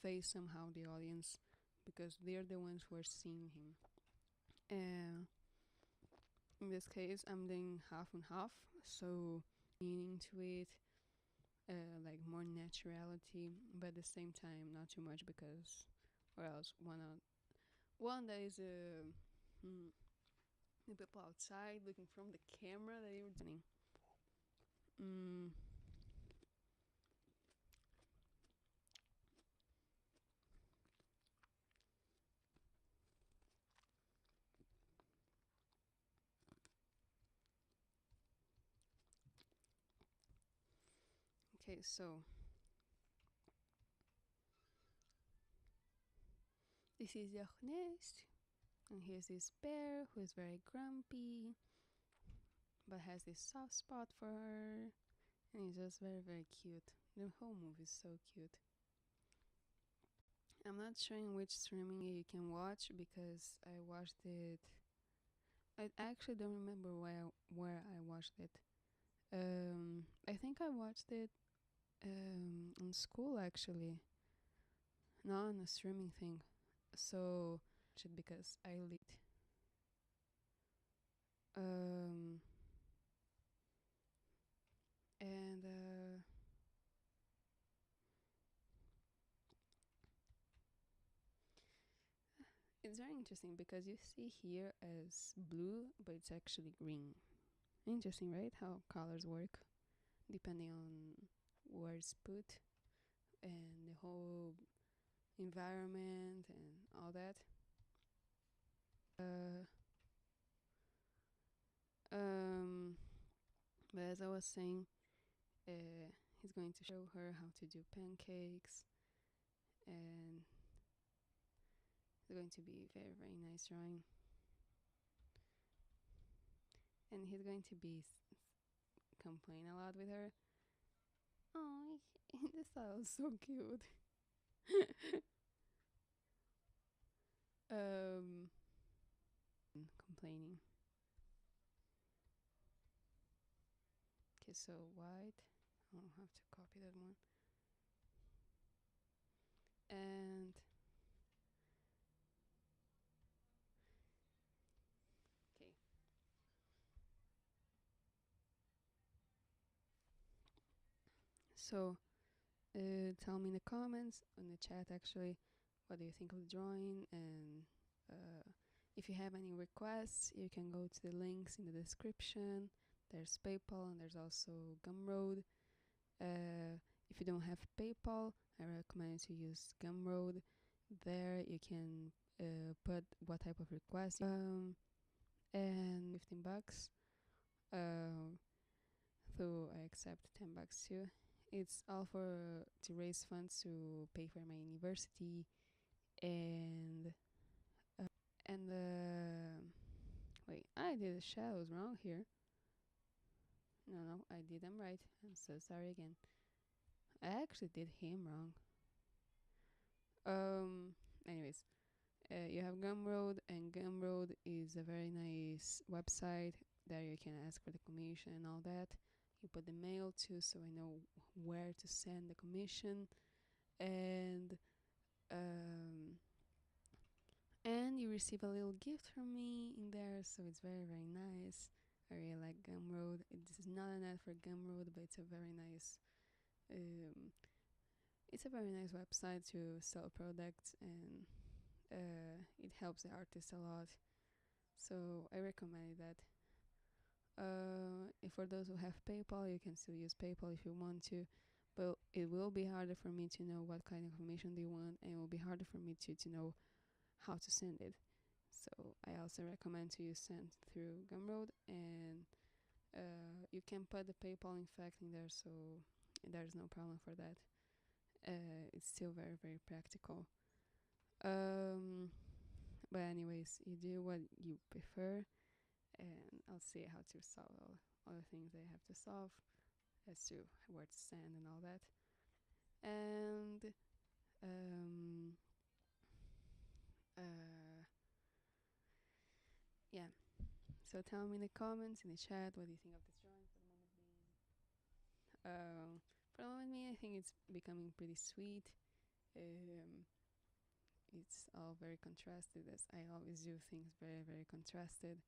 S1: face somehow the audience because they're the ones who are seeing him. And in this case, I'm doing half and half, so meaning to it, like more naturality, but at the same time not too much because, or else one that is the people outside looking from the camera that you were doing. Mm, okay, so this is your nest, and here's this bear who is very grumpy, but has this soft spot for her, and he's just very cute. The whole movie is so cute. I'm not showing which streaming you can watch because I watched it. I actually don't remember where I watched it. I think I watched it in school actually, not on a streaming thing. So, because I leaked. Um, and it's very interesting because you see here as blue, but it's actually green. Interesting, right? How colors work depending on where it's put and the whole environment and all that. Uh, um, but as I was saying, he's going to show her how to do pancakes, and it's going to be very nice drawing. And he's going to be complain a lot with her. Oh, this style is so cute. um, complaining. Okay, so white. I'll have to copy that one. And okay, so tell me in the comments, in the chat actually, what do you think of the drawing, and if you have any requests, you can go to the links in the description. There's PayPal and there's also Gumroad. If you don't have PayPal, I recommend to use Gumroad. There you can put what type of request, and $15. Uh, so I accept $10 too. It's all for to raise funds to pay for my university, and and wait, I did the shadows wrong here. No, I did them right. I'm so sorry again. I actually did him wrong. Anyways, you have Gumroad, and Gumroad is a very nice website that you can ask for the commission and all that. You put the mail too, so I know where to send the commission, and um, and you receive a little gift from me in there, so it's very very nice. I really like Gumroad. This is not an ad for Gumroad, but um, it's a very nice website to sell products, and it helps the artist a lot. So I recommend that. For those who have PayPal, you can still use PayPal if you want to, but it will be harder for me to know what kind of information they want, and it will be harder for me to know how to send it. So I also recommend to use send through Gumroad, and you can put the PayPal in fact in there, so there's no problem for that. It's still very very practical. Um, but anyways, you do what you prefer, and I'll see how to solve all the things I have to solve as to where to send and all that. And um, uh, yeah. So tell me in the comments, in the chat, what do you think of this drawing for the moment being. For the moment being, I think it's becoming pretty sweet. Um, it's all very contrasted, as I always do things very very contrasted.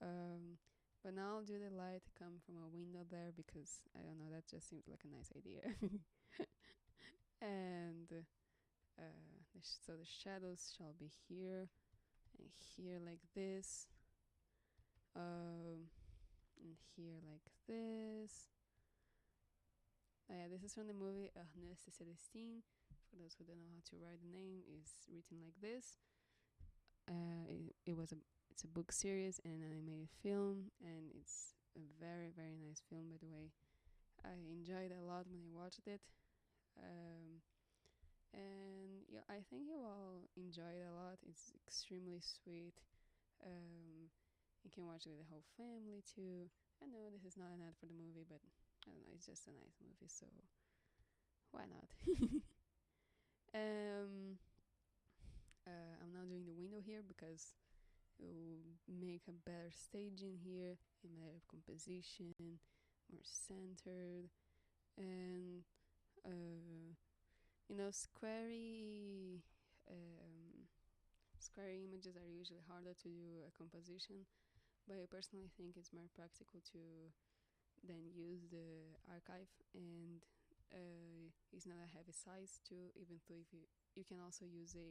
S1: Um, but now I'll do the light come from a window there, because I don't know, that just seems like a nice idea. And so the shadows shall be here and here like this, and here like this. Yeah, this is from the movie Ernest et Celestine. For those who don't know how to write the name, is written like this. It's a book series and an animated film, and it's a very very nice film, by the way. I enjoyed it a lot when I watched it. Um, and yeah, I think you all enjoy it a lot. It's extremely sweet. You can watch it with the whole family too. I know this is not an ad for the movie, but I don't know, it's just a nice movie, so why not? um, I'm now doing the window here because it will make a better staging here, a better composition, more centered, and you know, square images are usually harder to do a composition, but I personally think it's more practical to then use the archive, and it's not a heavy size too, even though if you can also use a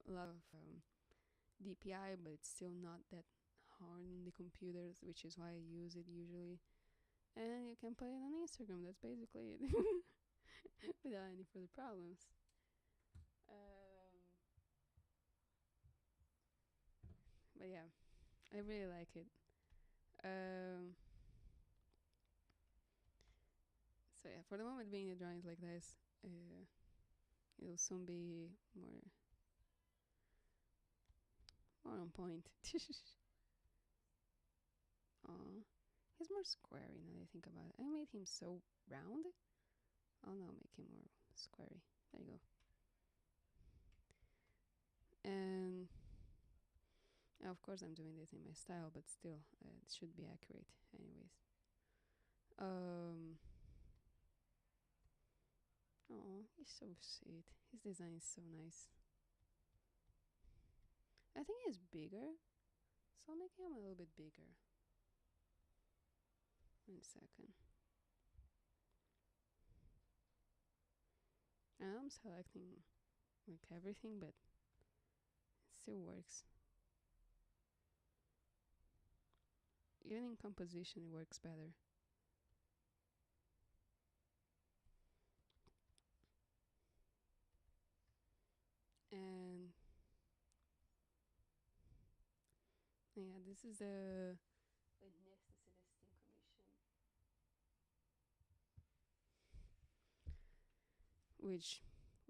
S1: lot of DPI, but it's still not that hard on the computers, which is why I use it usually. And you can put it on Instagram. That's basically it, without any further problems. Um, but yeah, I really like it. Um, so yeah, for the moment being, the drawings like this, it'll soon be more on point. Aw. He's more squarey now that I think about it. I made him so round. I'll now make him more squarey. There you go. And of course, I'm doing this in my style, but still, it should be accurate, anyways. Um. Oh, he's so sweet. His design is so nice. I think he's bigger, so I'll make him a little bit bigger. 1 second. I'm selecting like everything, but it still works. Even in composition, it works better. And yeah, this is the next Celestine commission, which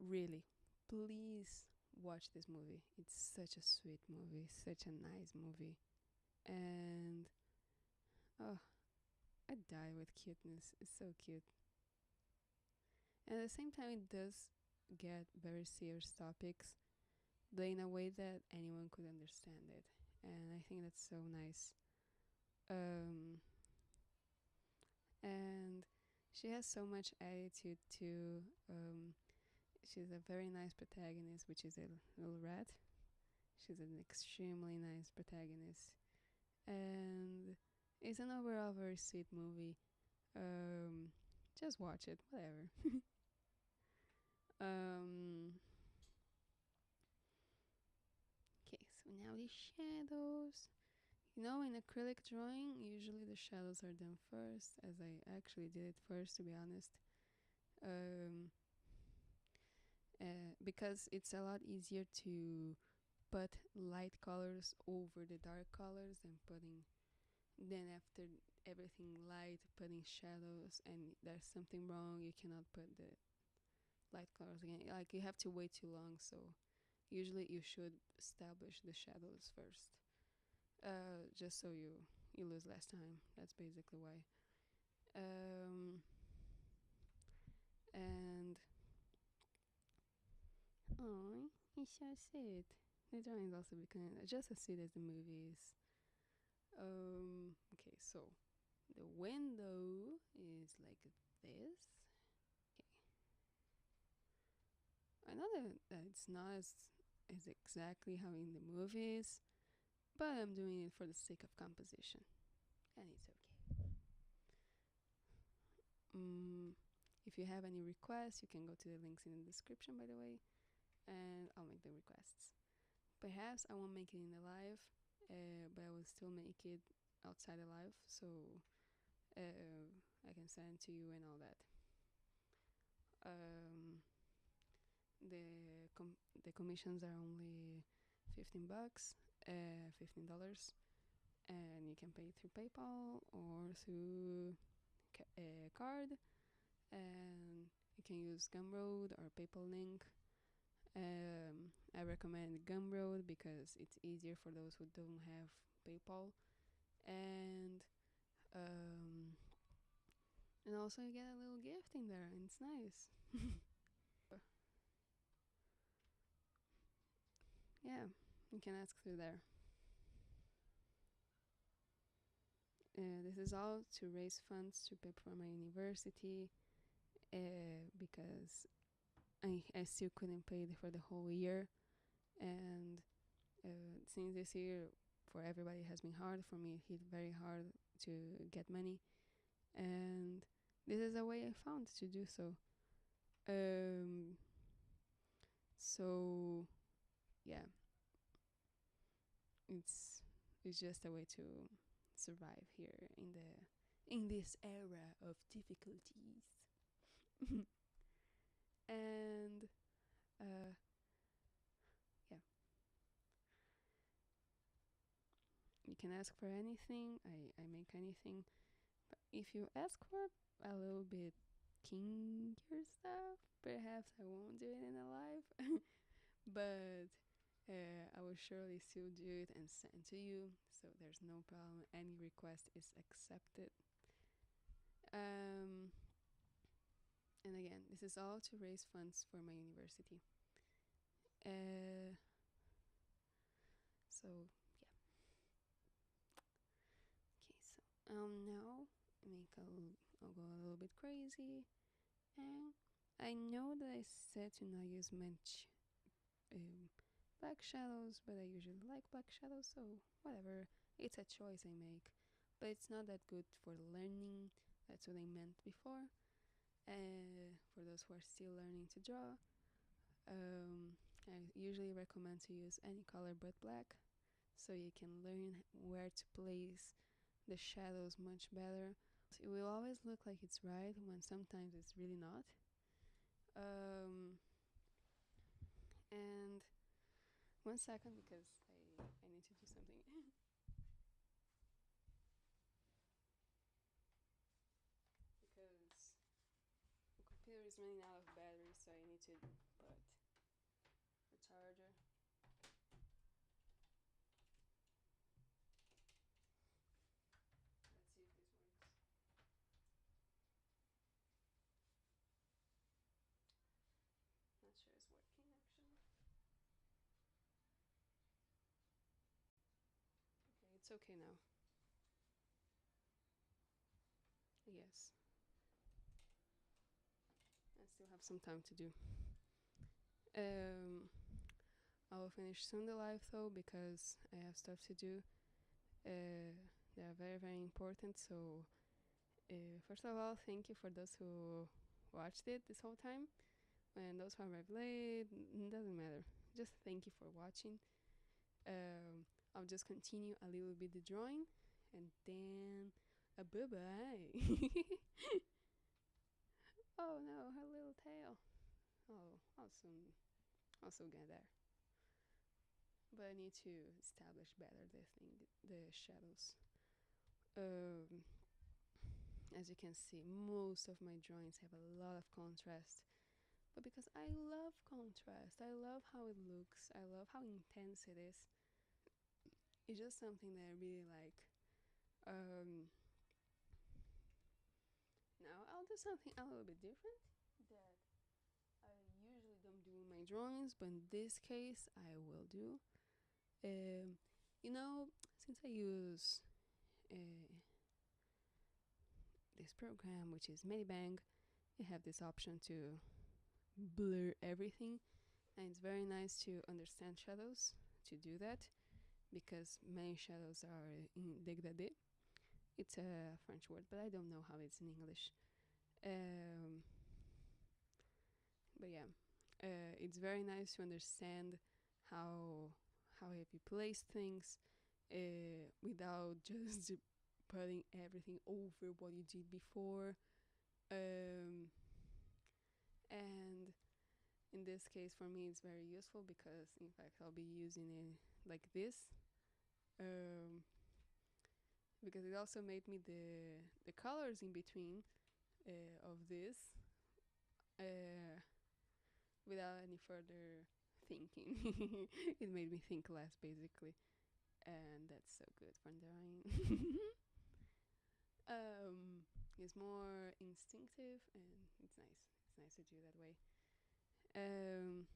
S1: really, please watch this movie. It's such a sweet movie, such a nice movie, and oh, I die with cuteness. It's so cute. And at the same time, it does get very serious topics, but in a way that anyone could understand it. And I think that's so nice. Um, and she has so much attitude too. She's a very nice protagonist, which is a little rat. She's an extremely nice protagonist, and it's an overall very sweet movie. Um, just watch it, whatever. um, okay, so now the shadows. You know, in acrylic drawing, usually the shadows are done first, as I actually did it first, to be honest. Um, because it's a lot easier to put light colors over the dark colors than putting then after everything light putting shadows, and there's something wrong, you cannot put the light colors again, like you have to wait too long. So usually you should establish the shadows first, just so you lose less time. That's basically why. Um and oh, he's so sweet. The drawing is also becoming just as sweet as the movies. Okay, so the window is like this. I know that it's not as exactly how in the movies, but I'm doing it for the sake of composition, and it's okay. If you have any requests, you can go to the links in the description, by the way, and I'll make the requests. Perhaps I won't make it in the live, but I will still make it outside the live, so I can send it to you and all that. Um, the commissions are only $15, $15, and you can pay through PayPal or through a card, and you can use Gumroad or PayPal link. I recommend Gumroad because it's easier for those who don't have PayPal, and um, and also you get a little gift in there, and it's nice. Yeah, you can ask through there. This is all to raise funds to pay for my university, because I still couldn't pay for the whole year, and since this year for everybody has been hard, for me it hit very hard to get money, and this is a way I found to do so. Um, so yeah, it's it's just a way to survive here in this era of difficulties. And yeah, you can ask for anything. I make anything. But if you ask for a little bit kinkier stuff, perhaps I won't do it in a live. But I will surely still do it and send to you, so there's no problem. Any request is accepted. Um, and again, this is all to raise funds for my university. Uh, so yeah. Okay, so now I'll go a little bit crazy. And I know that I said to not use much um, black shadows, but I usually like black shadows, so whatever. It's a choice I make, but it's not that good for learning. That's what I meant before. For those who are still learning to draw, I usually recommend to use any color but black, so you can learn where to place the shadows much better. It will always look like it's right when sometimes it's really not. Um, and 1 second because I need to do something. Because the computer is running out of battery, so I need to put the charger. Let's see if this works. Not sure it's working actually. Okay, it's okay now. Yes, I still have some time to do. Um, I will finish soon the live though because I have stuff to do. They are very very important. So first of all, thank you for those who watched it this whole time. And those who arrived late, doesn't matter. Just thank you for watching. I'll just continue a little bit the drawing, and then bye bye. Oh no, her little tail. Oh, I'll soon get there. But I need to establish better the shadows. Um, as you can see, most of my drawings have a lot of contrast. But because I love contrast, I love how it looks, I love how intense it is. It's just something that I really like. Um, Now I'll do something a little bit different that I usually don't do in my drawings, but in this case I will do. Um, since I use uh, this program, which is Medibang, you have this option to blur everything, and it's very nice to understand shadows to do that because many shadows are in dégradé. It's a French word, but I don't know how it's in English. Um, but yeah, it's very nice to understand how how have you placed things without just putting everything over what you did before. Um, and in this case, for me, it's very useful because, in fact, I'll be using it like this. Um, because it also made me the colors in between of this uh, without any further thinking. It made me think less, basically, and that's so good for drawing. um, it's more instinctive, and it's nice. It's nice to do that way. Um,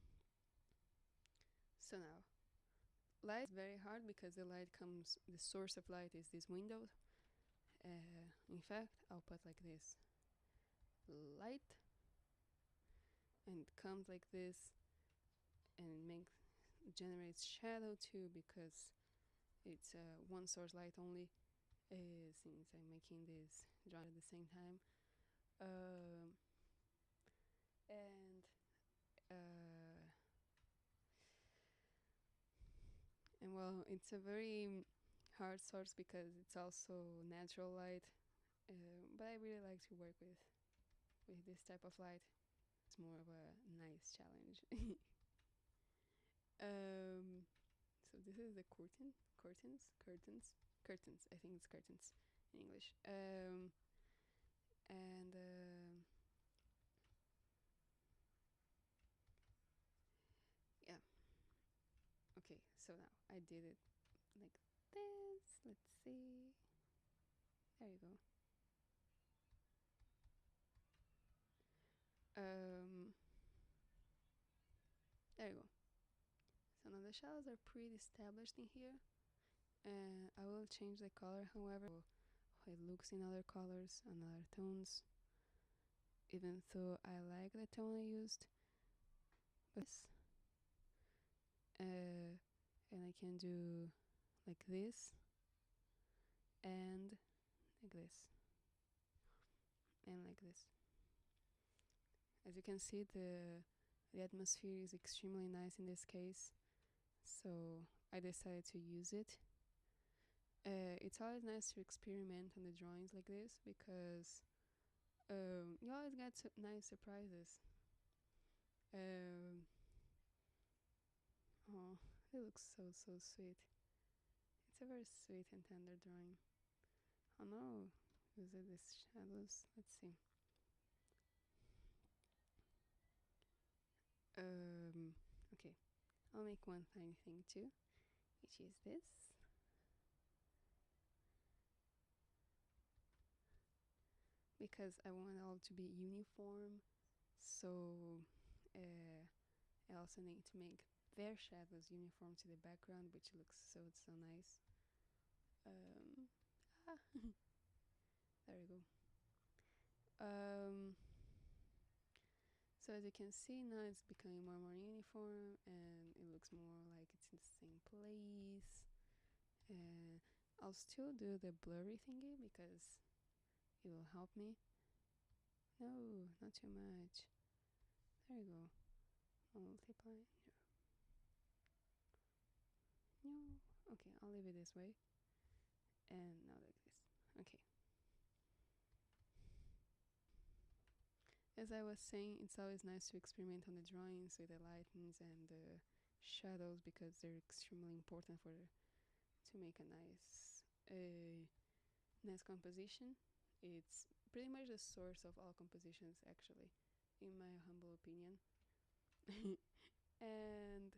S1: so now, light is very hard because the source of light is this window. In fact, I'll put like this light, and it comes like this, and it generates shadow too because it's one source light only. Since I'm making this drawing at the same time, um, and uh, and well, it's a very hard source because it's also natural light. But I really like to work with this type of light. It's more of a nice challenge. um, so this is the curtains. I think it's curtains in English. And yeah, Okay, so now I did it like this. Let's see. There you go. Um, there you go. So now the shadows are pretty established in here. And I will change the color, however, how it looks in other colors and other tones. Even though I like the tone I used, but and I can do like this and like this and like this. As you can see, the atmosphere is extremely nice in this case, so I decided to use it. It's always nice to experiment on the drawings like this because you always get nice surprises. Um, oh, it looks so sweet. It's a very sweet and tender drawing. Oh no, is it these shadows? Let's see. Okay, I'll make one tiny thing too, which is this. Because I want it all to be uniform, so I also need to make their shadows uniform to the background, which looks so nice. Ah, there we go. So as you can see now, it's becoming more and more uniform, and it looks more like it's in the same place. I'll still do the blurry thingy because it will help me. No, not too much. There you go. Multiply. No. Okay, I'll leave it this way. And now like this. Okay. As I was saying, it's always nice to experiment on the drawings with the lightings and the shadows because they're extremely important for to make a nice composition. It's pretty much the source of all compositions, actually, in my humble opinion. And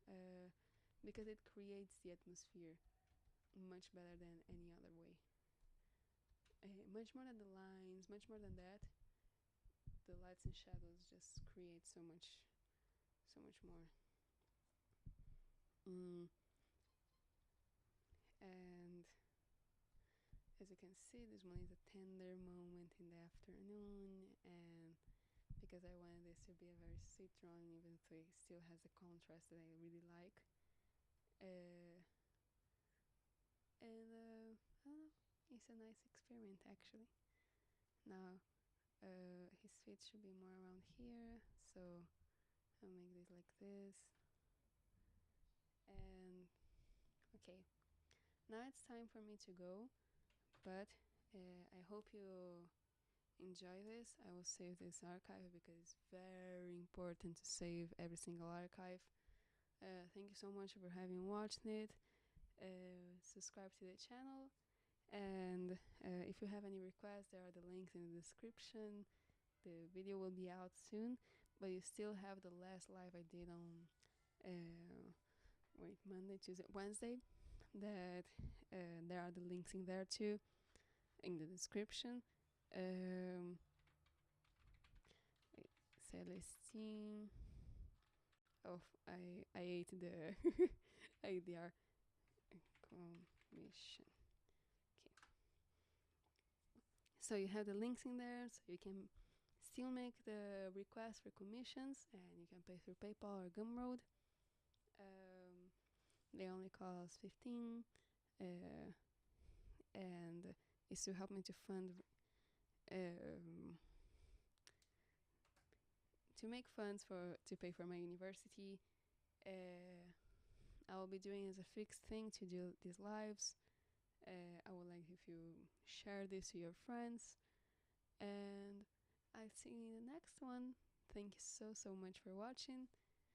S1: uh, because it creates the atmosphere much better than any other way. Much more than the lines, much more than that, the lights and shadows just create so much more. Mm. And as you can see, this one is a tender moment in the afternoon, and because I wanted this to be a very sweet drawing, even though it still has a contrast that I really like. Uh, and I don't know, it's a nice experiment actually. Now, his feet should be more around here, so I'll make this like this. And okay, now it's time for me to go, but I hope you enjoy this. I will save this archive because it's very important to save every single archive. Thank you so much for having watched it. Subscribe to the channel, and if you have any requests, there are the links in the description. The video will be out soon, but you still have the last live I did on Monday, Tuesday, Wednesday. That there are the links in there too, in the description. Um, Celestine. Oh, I ate the I ate the commission. Okay, so you have the links in there, so you can still make the request for commissions, and you can pay through PayPal or Gumroad. They only cost 15, and it's to help me to fund to make funds for to pay for my university. I will be doing as a fixed thing to do these lives. I would like if you share this to your friends, and I'll see you in the next one. Thank you so much for watching,